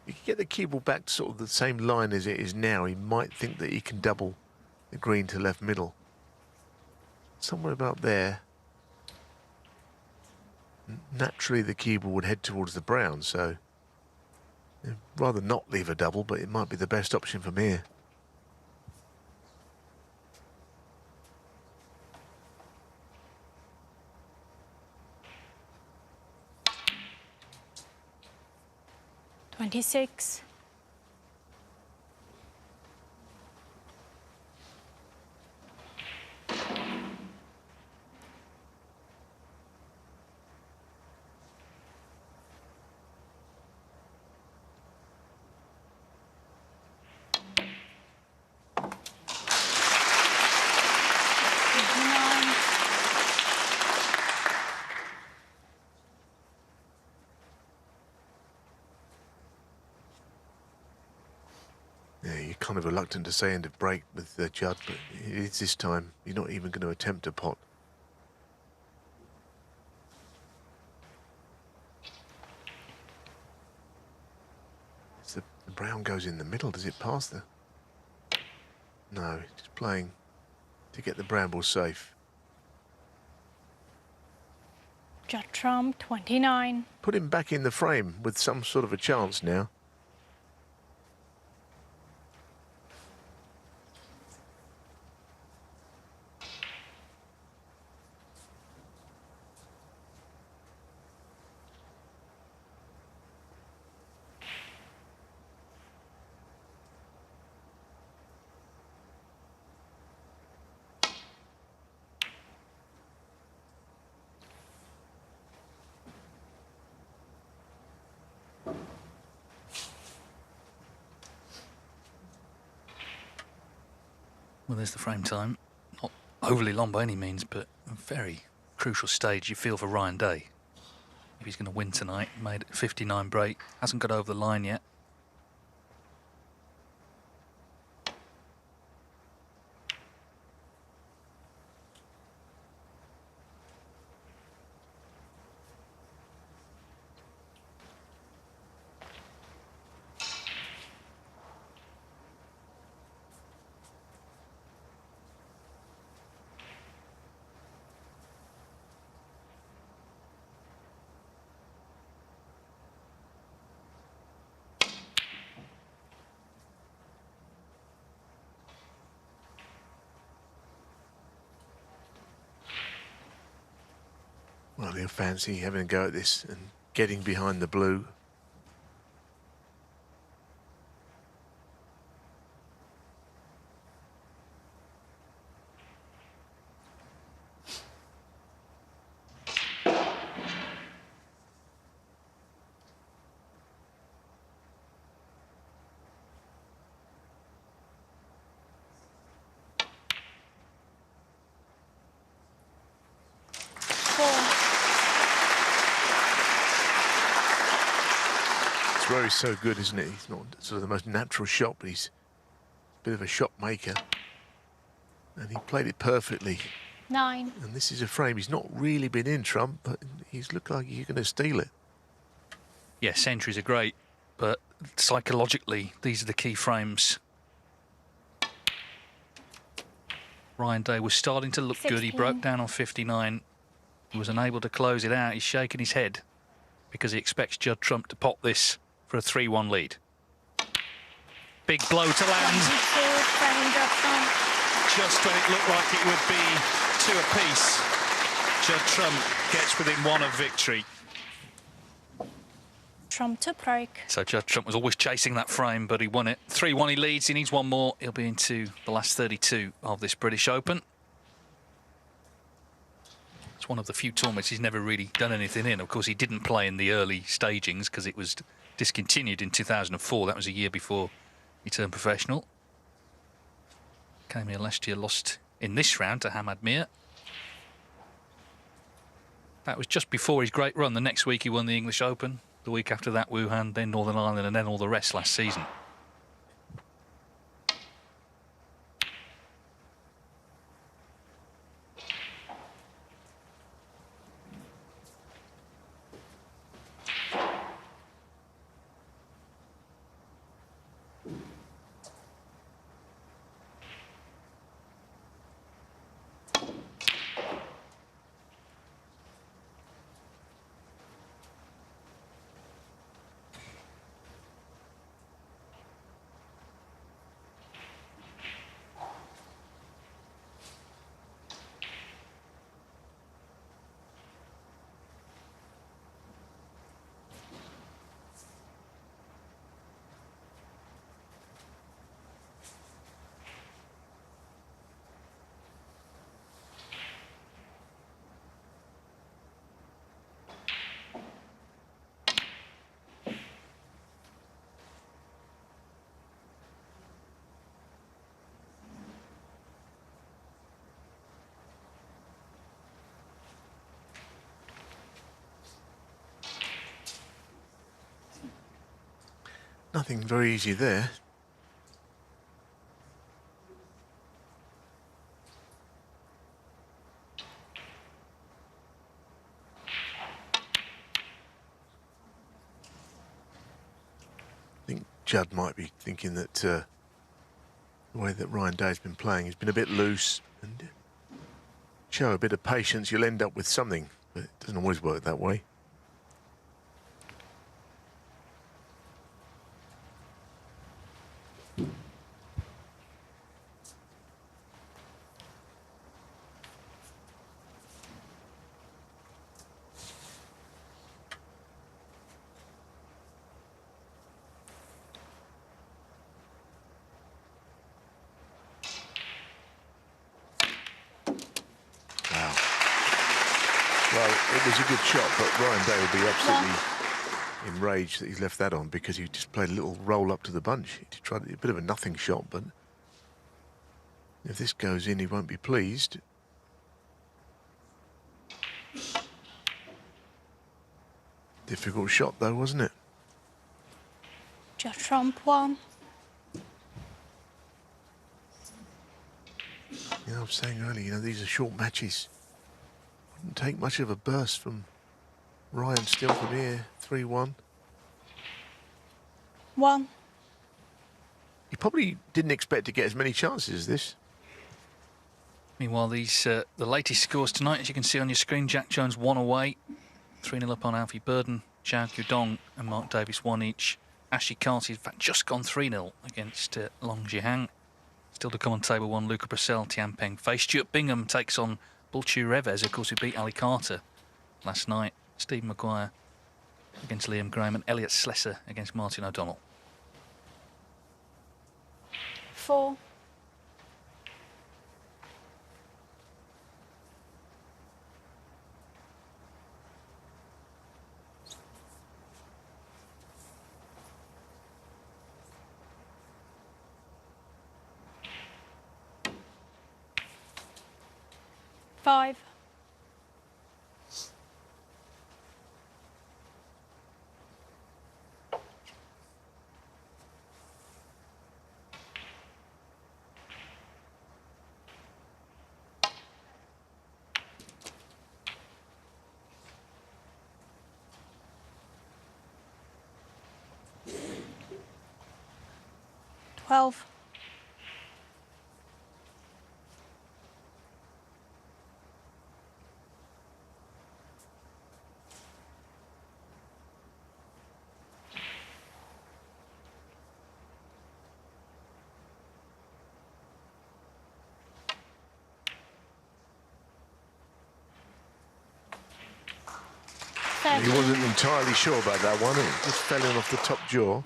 You can get the cue ball back to sort of the same line as it is now. He might think that he can double the green to left middle. Somewhere about there. Naturally, the cue ball would head towards the brown, so I'd rather not leave a double, but it might be the best option from here. $26. Yeah, you're kind of reluctant to say end of break with Judd, but it is this time. You're not even going to attempt a pot. So the brown goes in the middle. Does it pass the... No, just playing to get the brambles safe. Judd Trump, 29. Put him back in the frame with some sort of a chance now. Well, there's the frame time. Not overly long by any means, but a very crucial stage you feel for Ryan Day. If he's going to win tonight, made it 59 break, hasn't got over the line yet. Well, they'll fancy having a go at this and getting behind the blue. He's so good, isn't it? He's not sort of the most natural shot, but he's a bit of a shot maker. And he played it perfectly. 9. And this is a frame he's not really been in, Trump, but he's looked like he's going to steal it. Yeah, centuries are great, but psychologically, these are the key frames. Ryan Day was starting to look 16. good. He broke down on 59. He was unable to close it out. He's shaking his head because he expects Judd Trump to pop this for a 3-1 lead. Big blow to land. Just when it looked like it would be 2 apiece, Judd Trump gets within 1 of victory. Trump to break. So Judd Trump was always chasing that frame, but he won it. 3-1 he leads, he needs 1 more. He'll be into the last 32 of this British Open. It's one of the few tournaments he's never really done anything in. Of course, he didn't play in the early stagings because it was discontinued in 2004. That was a year before he turned professional. Came here last year, lost in this round to Hamad Mir. That was just before his great run. The next week he won the English Open. The week after that, Wuhan, then Northern Ireland, and then all the rest last season. Nothing very easy there. I think Judd might be thinking that the way that Ryan Day's been playing. He's been a bit loose, and show a bit of patience, you'll end up with something, but it doesn't always work that way. Well, it was a good shot, but Ryan Day will be absolutely enraged that he's left that on, because he just played a little roll up to the bunch. He tried a bit of a nothing shot, but if this goes in, he won't be pleased. Difficult shot, though, wasn't it? Just Trump one. I was saying earlier, these are short matches. Wouldn't take much of a burst from Ryan still from here. 3-1. 1. You probably didn't expect to get as many chances as this. Meanwhile, these the latest scores tonight, as you can see on your screen, Jack Jones 1 away, 3-0 up on Alfie Burden, Zhao Guodong and Mark Davis 1 each. Ashley Carty, in fact, just gone 3-0 against Long Zhihang. Still to come on table 1, Luca Brissell, Tianpeng Fei. Stuart Bingham takes on Bulchu Reves, of course, who beat Ali Carter last night. Steve Maguire against Liam Graham, and Elliot Slesser against Martin O'Donnell. 4. 5. 12. 13. He wasn't entirely sure about that one. It just fell in off the top jaw.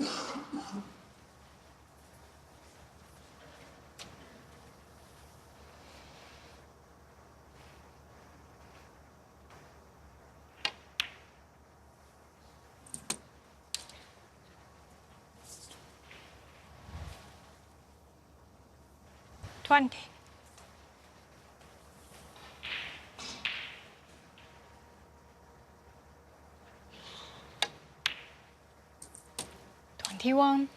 Twenty. 21.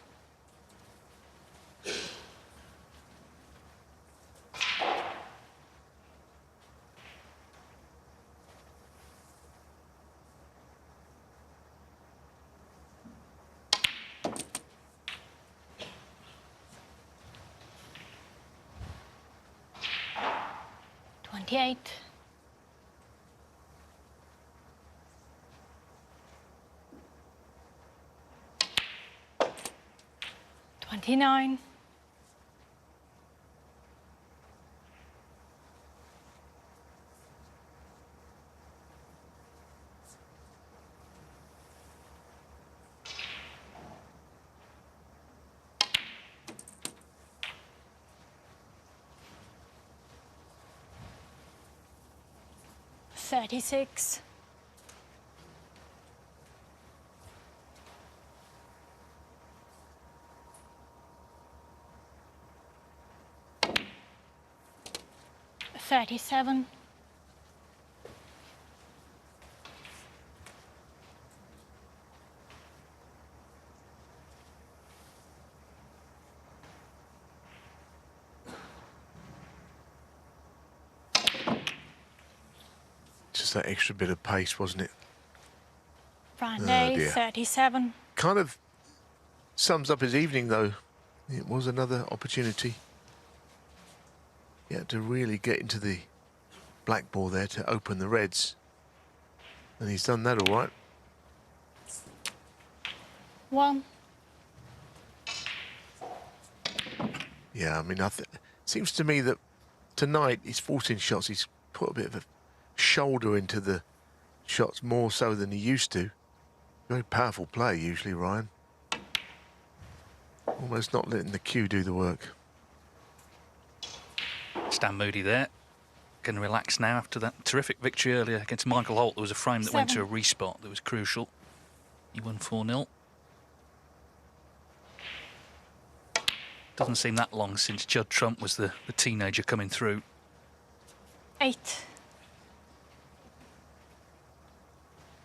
28. 29. 36. 37. 'Just that extra bit of pace, wasn't it? Brandy, 37. Kind of sums up his evening, though. It was another opportunity He had to really get into the black ball there to open the reds. And he's done that all right. 1. Yeah, I mean, seems to me that tonight he's 14 shots. He's put a bit of a shoulder into the shots more so than he used to. Very powerful play usually, Ryan. Almost not letting the cue do the work. Stan Moody there. Going to relax now after that terrific victory earlier against Michael Holt. There was a frame that went to a respot that was crucial. He won 4-0. Doesn't seem that long since Judd Trump was the teenager coming through. 8.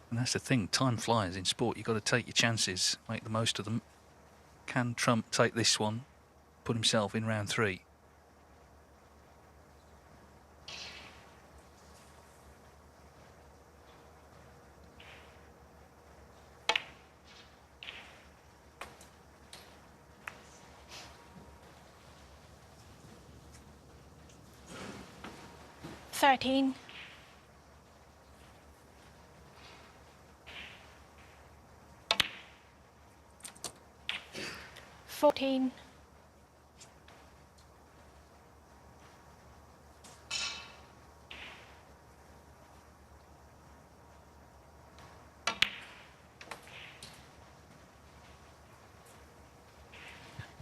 And that's the thing, time flies in sport. You've got to take your chances, make the most of them. Can Trump take this one, put himself in round 3? Thirteen. 14.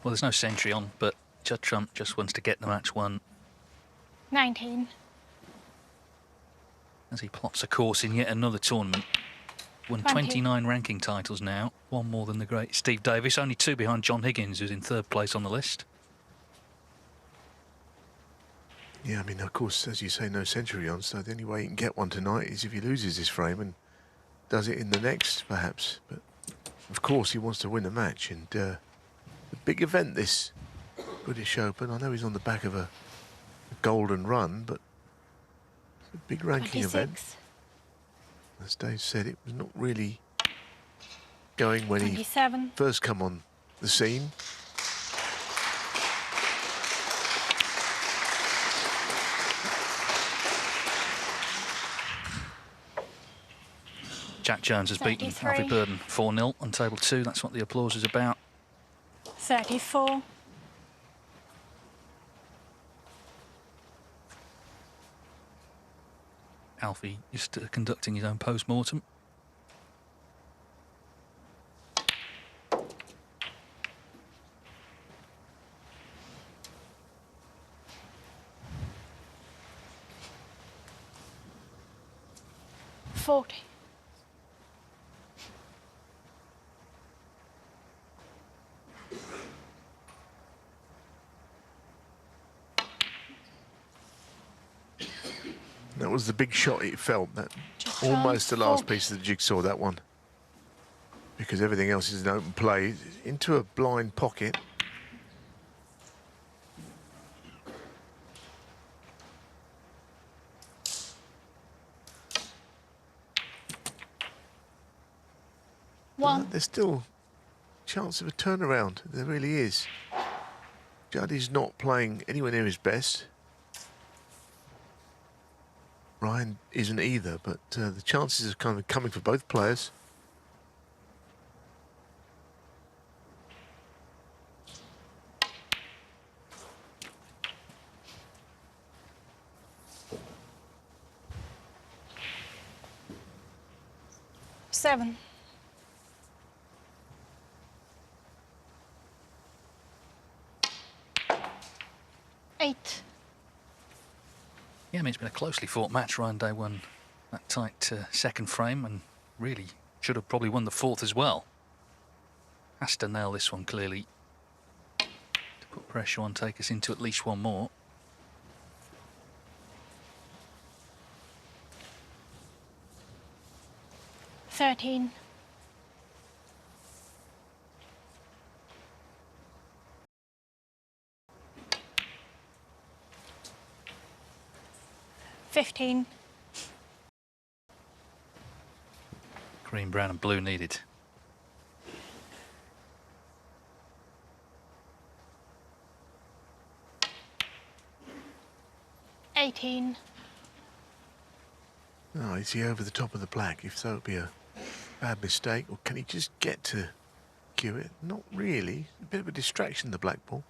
Well, there's no century on, but Judd Trump just wants to get the match won. 19. As he plots a course in yet another tournament. Won 29 ranking titles now, one more than the great Steve Davis, only 2 behind John Higgins, who's in 3rd place on the list. Yeah, I mean, of course, as you say, no century on, so the only way he can get one tonight is if he loses this frame and does it in the next, perhaps. But, of course, he wants to win a match, and a big event, this British Open. I know he's on the back of a golden run, but it's a big ranking 26. event. As Dave said, it was not really going when 27. he first come on the scene. Jack Jones has 33. beaten Alfie Burden 4-0 on table 2. That's what the applause is about. 34. Alfie is conducting his own post-mortem. That was the big shot it felt, that almost the last piece of the jigsaw, that one. Because everything else is an open play. Into a blind pocket. There's still a chance of a turnaround. There really is. Judd is not playing anywhere near his best. Ryan isn't either, but the chances are kind of coming for both players. Seven. 8. Yeah, I mean, it's been a closely fought match. Ryan Day won that tight second frame and really should have probably won the 4th as well. Has to nail this one clearly to put pressure on, take us into at least one more. $13. 15. Green, brown and blue needed. 18. Oh, is he over the top of the black? If so, it'd be a bad mistake. Or can he just get to cue it? Not really. A bit of a distraction, the black ball.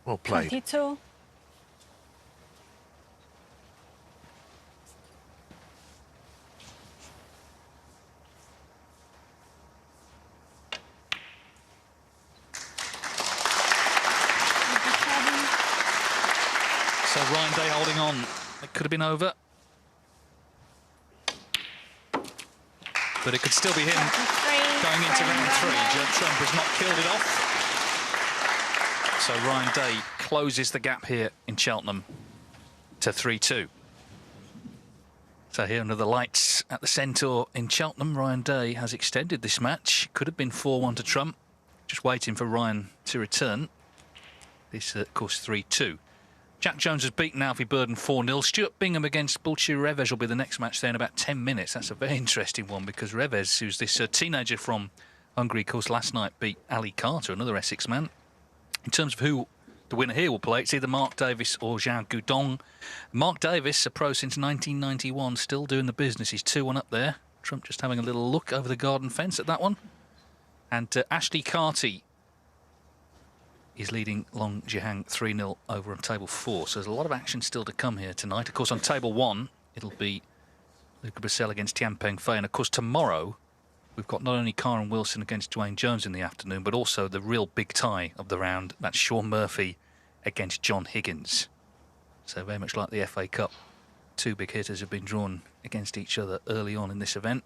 Well played. 22. So Ryan Day holding on. It could have been over. But it could still be him going into round 3. Judd Trump has not killed it off. So Ryan Day closes the gap here in Cheltenham to 3-2. So here under the lights at the Centaur in Cheltenham, Ryan Day has extended this match. Could have been 4-1 to Trump. Just waiting for Ryan to return. This, of course, 3-2. Jack Jones has beaten Alfie Burden 4-0. Stuart Bingham against Bulchi Reves will be the next match there in about 10 minutes. That's a very interesting one because Reves, who's this teenager from Hungary, of course, last night beat Ali Carter, another Essex man. In terms of who the winner here will play, it's either Mark Davis or Zhao Gudong. Mark Davis, a pro since 1991, still doing the business. He's 2-1 up there. Trump just having a little look over the garden fence at that one. And Ashley Carty is leading Long Jihang 3-0 over on table 4. So there's a lot of action still to come here tonight. Of course, on table 1, it'll be Luca Brissell against Tian Peng Fei. And of course, tomorrow, we've got not only Karen Wilson against Dwayne Jones in the afternoon, but also the real big tie of the round. That's Sean Murphy against John Higgins. So very much like the FA Cup, 2 big hitters have been drawn against each other early on in this event.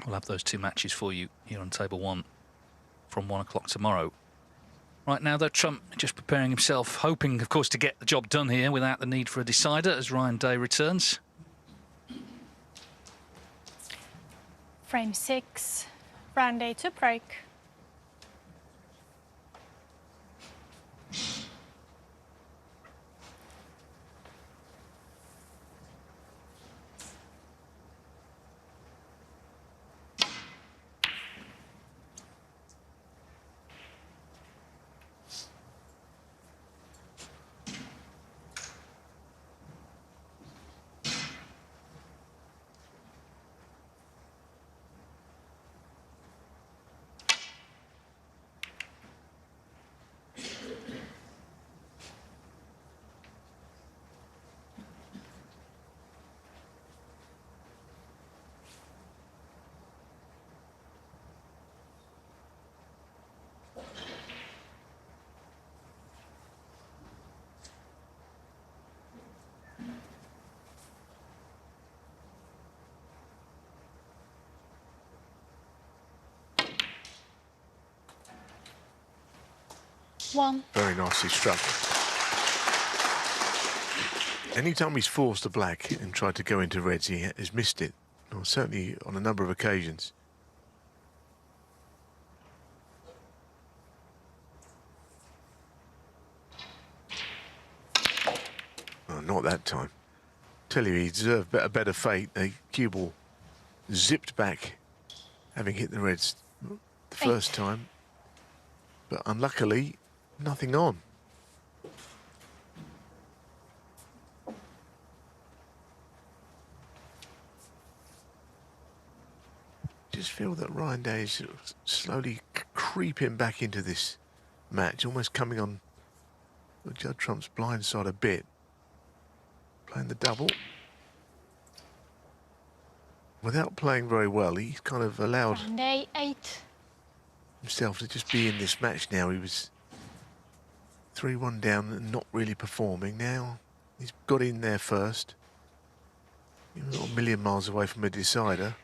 We'll have those 2 matches for you here on table 1 from 1 o'clock tomorrow. Right now, though, Trump just preparing himself, hoping, of course, to get the job done here without the need for a decider as Ryan Day returns. Frame 6, Ryan Day to break. One. Very nicely struck. Anytime he's forced a black and tried to go into reds, he has missed it. Or certainly on a number of occasions. Oh, not that time. Tell you, he deserved a better fate. The cue ball zipped back, having hit the reds the first time. But unluckily, nothing on. Just feel that Ryan Day is slowly creeping back into this match, almost coming on Judd Trump's blind side a bit. Playing the double. Without playing very well, he's kind of allowed Ryan Day 8. himself to just be in this match now. He was 3-1 down and not really performing. Now he's got in there first. He's not a million miles away from a decider.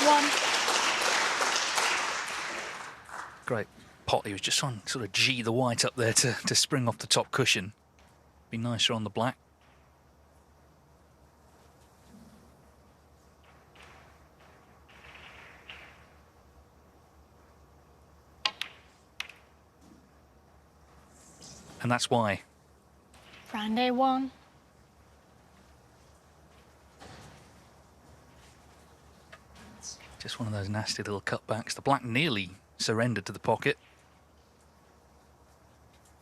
1. Great pot. He was just trying to sort of G the white up there to spring off the top cushion. Be nicer on the black. And that's why. Round A1. Just one of those nasty little cutbacks. The black nearly surrendered to the pocket.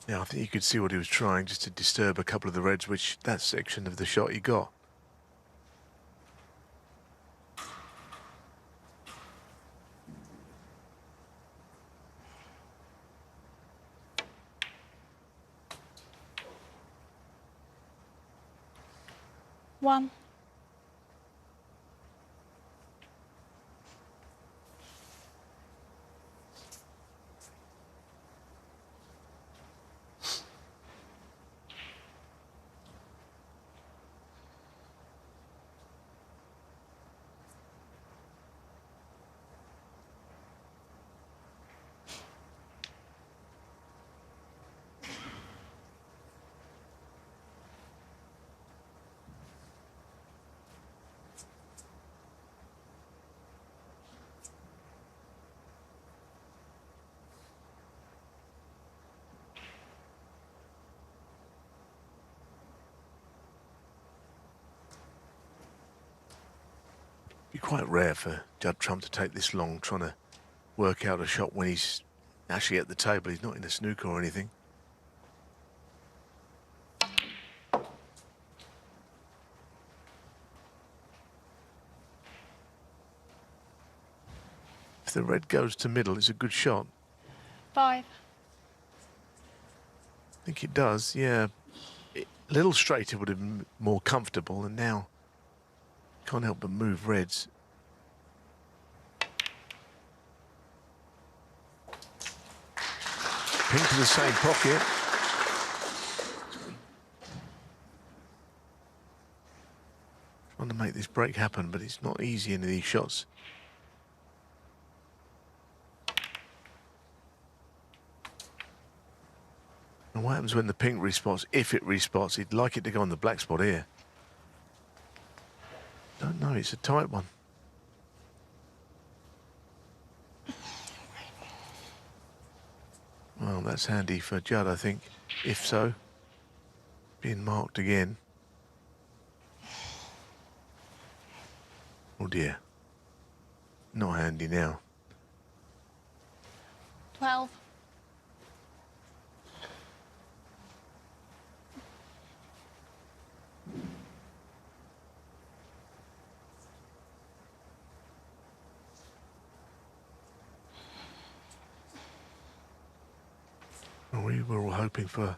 Yeah, I think you could see what he was trying, just to disturb a couple of the reds, which that section of the shot he got. One. Be quite rare for Judd Trump to take this long trying to work out a shot when he's actually at the table. He's not in a snooker or anything. If the red goes to middle, it's a good shot. 5. I think it does, yeah. A little straighter would have been more comfortable, and now can't help but move reds. Pink to the same pocket. Trying to make this break happen, but it's not easy in these shots. And what happens when the pink respots? If it respots, he'd like it to go on the black spot here. Don't know, it's a tight one. Well, that's handy for Judd, I think. If so, being marked again. Oh dear. Not handy now. 12. We were all hoping for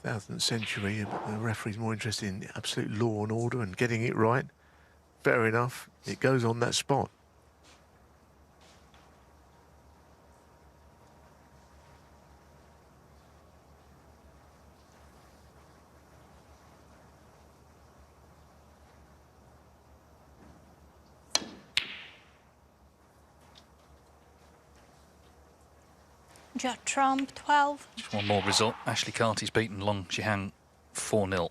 1000th century, but the referee's more interested in absolute law and order and getting it right. Fair enough, it goes on that spot. Judd Trump, 12. Just one more result. Ashley Carty's beaten Long Shihang 4-0.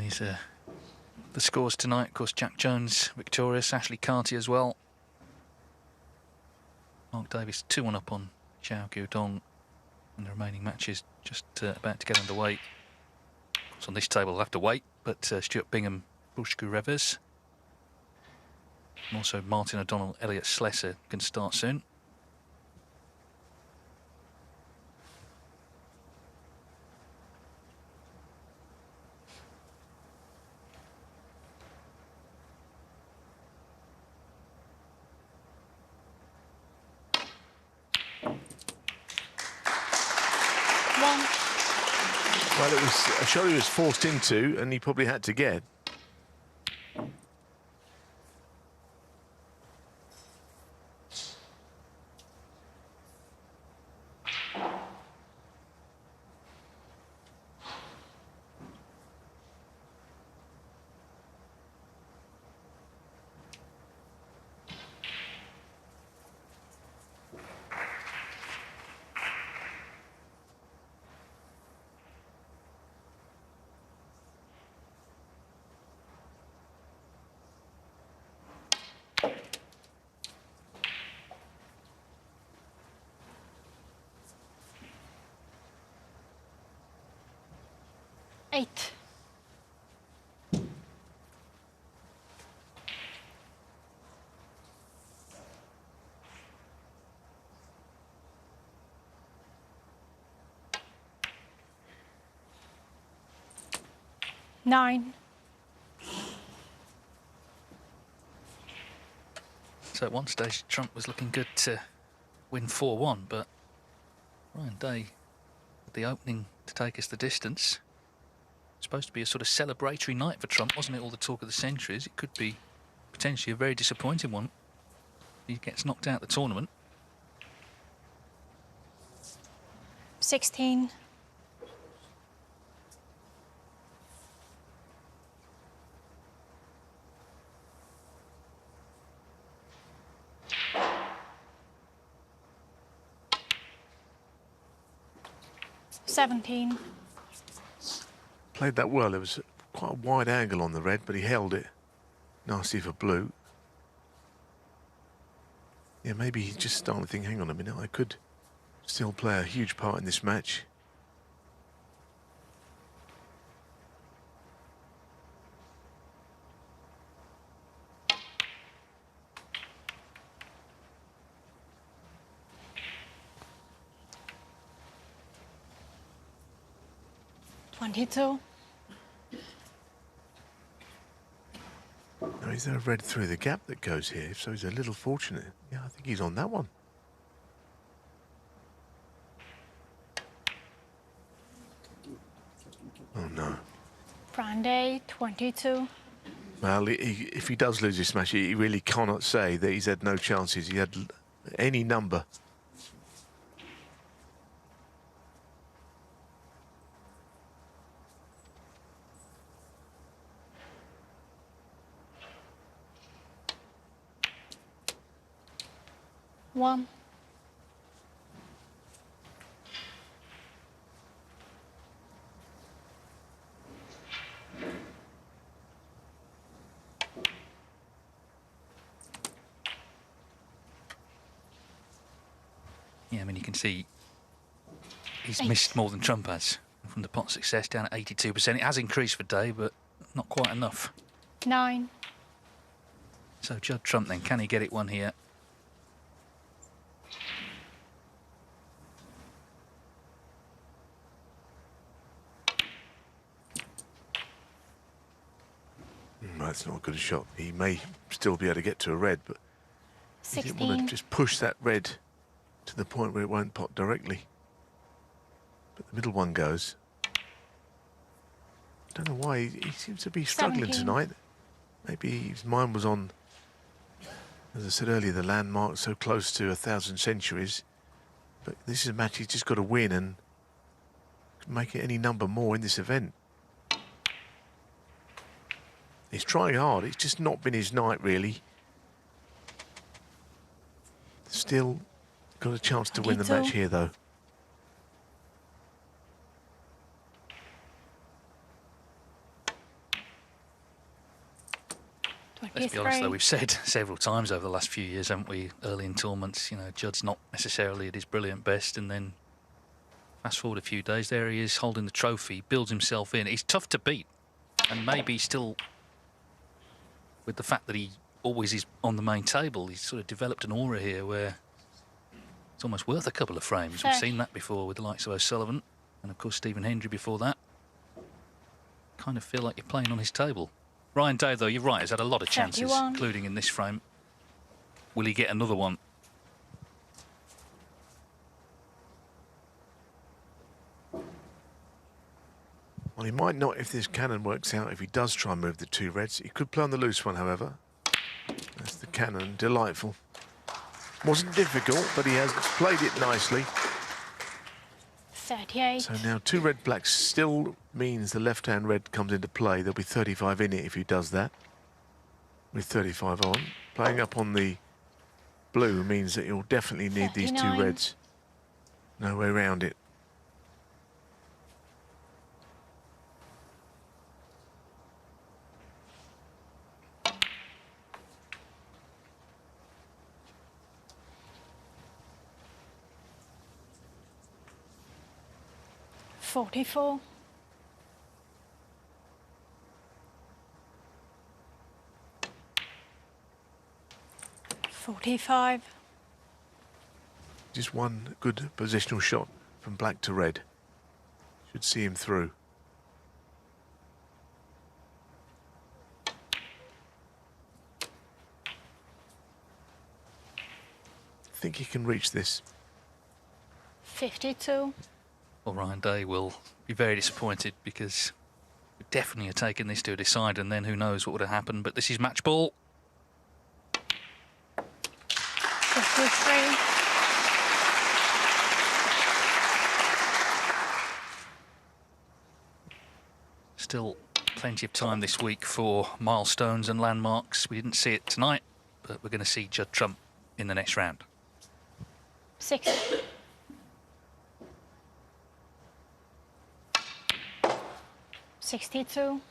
these are the scores tonight. Of course, Jack Jones victorious, Ashley Carty as well. Mark Davis 2-1 up on Xiao Guodong, and the remaining matches just about to get underway. Of course, on this table we'll have to wait, but Stuart Bingham, Bushku Revers, and also Martin O'Donnell, Elliot Slesser can start soon. Well, it was a shot he was forced into, and he probably had to get. Eight. Nine. So at one stage, Trump was looking good to win 4-1, but Ryan Day with the opening to take us the distance. Supposed to be a sort of celebratory night for Trump, wasn't it? All the talk of the centuries. It could be potentially a very disappointing one. He gets knocked out of the tournament. 16. $17. Played that well. It was quite a wide angle on the red, but he held it. Nasty for blue. Yeah, maybe he's just starting to think, hang on a minute, I could still play a huge part in this match. $22. Now, is there a red through the gap that goes here? If so, he's a little fortunate. Yeah, I think he's on that one. Oh, no. Friday, 22. Well, if he does lose this match, he really cannot say that he's had no chances. He had any number. One. Yeah, I mean, you can see he's missed more than Trump has from the pot success, down at 82%. It has increased for Day, but not quite enough. 9. So Judd Trump then, can he get it one here? That's not a good shot. He may still be able to get to a red, but 16. he didn't want to just push that red to the point where it won't pot directly. But the middle one goes. I don't know why he seems to be struggling 17. tonight. Maybe his mind was on, as I said earlier, the landmark so close to 1,000 centuries. But this is a match he's just got to win and make it any number more in this event. He's trying hard. It's just not been his night, really. Still got a chance to win the match here, though. Let's be honest, though, we've said several times over the last few years, haven't we, early in tournaments, you know, Judd's not necessarily at his brilliant best, and then fast forward a few days, there he is holding the trophy, builds himself in. He's tough to beat, and maybe still, with the fact that he always is on the main table, he's sort of developed an aura here where it's almost worth a couple of frames. We've seen that before with the likes of O'Sullivan, and of course Stephen Hendry before that. Kind of feel like you're playing on his table. Ryan Day, though, you're right, has had a lot of chances, 31. including in this frame. Will he get another one? Well, he might not if this cannon works out. If he does try and move the 2 reds, he could play on the loose one, however. That's the cannon, delightful. Wasn't difficult, but he has played it nicely. 38. So now 2 red blacks still means the left-hand red comes into play. There'll be 35 in it if he does that. With 35 on. Playing up on the blue means that you'll definitely need 39. these 2 reds. No way around it. $44. 45. Just one good positional shot from black to red. Should see him through. I think he can reach this. 52. Well, Ryan Day will be very disappointed because we definitely have taken this to a decider, and then who knows what would have happened. But this is match ball. 53. Still plenty of time this week for milestones and landmarks. We didn't see it tonight, but we're going to see Judd Trump in the next round. 60. 62.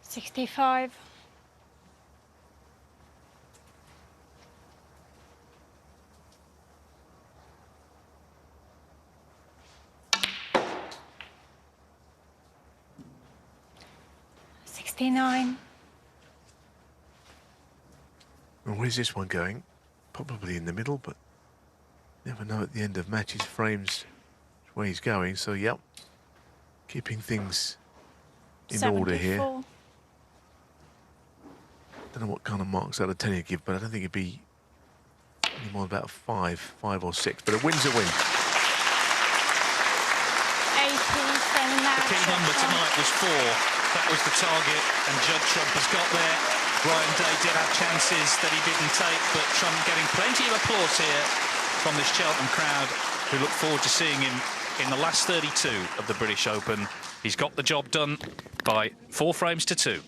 65. 69. Well, where's this one going? Probably in the middle, but never know at the end of matches frames where he's going. So, yep, keeping things in order here. 74. Don't know what kind of marks out of 10 he'd give, but I don't think it'd be any more about 5 or 6. But a win's a win. 80. The key number tonight was 4. That was the target, and Judd Trump has got there. Ryan Day did have chances that he didn't take, but Trump getting plenty of applause here from this Cheltenham crowd, who look forward to seeing him in the last 32 of the British Open. He's got the job done by 4 frames to 2.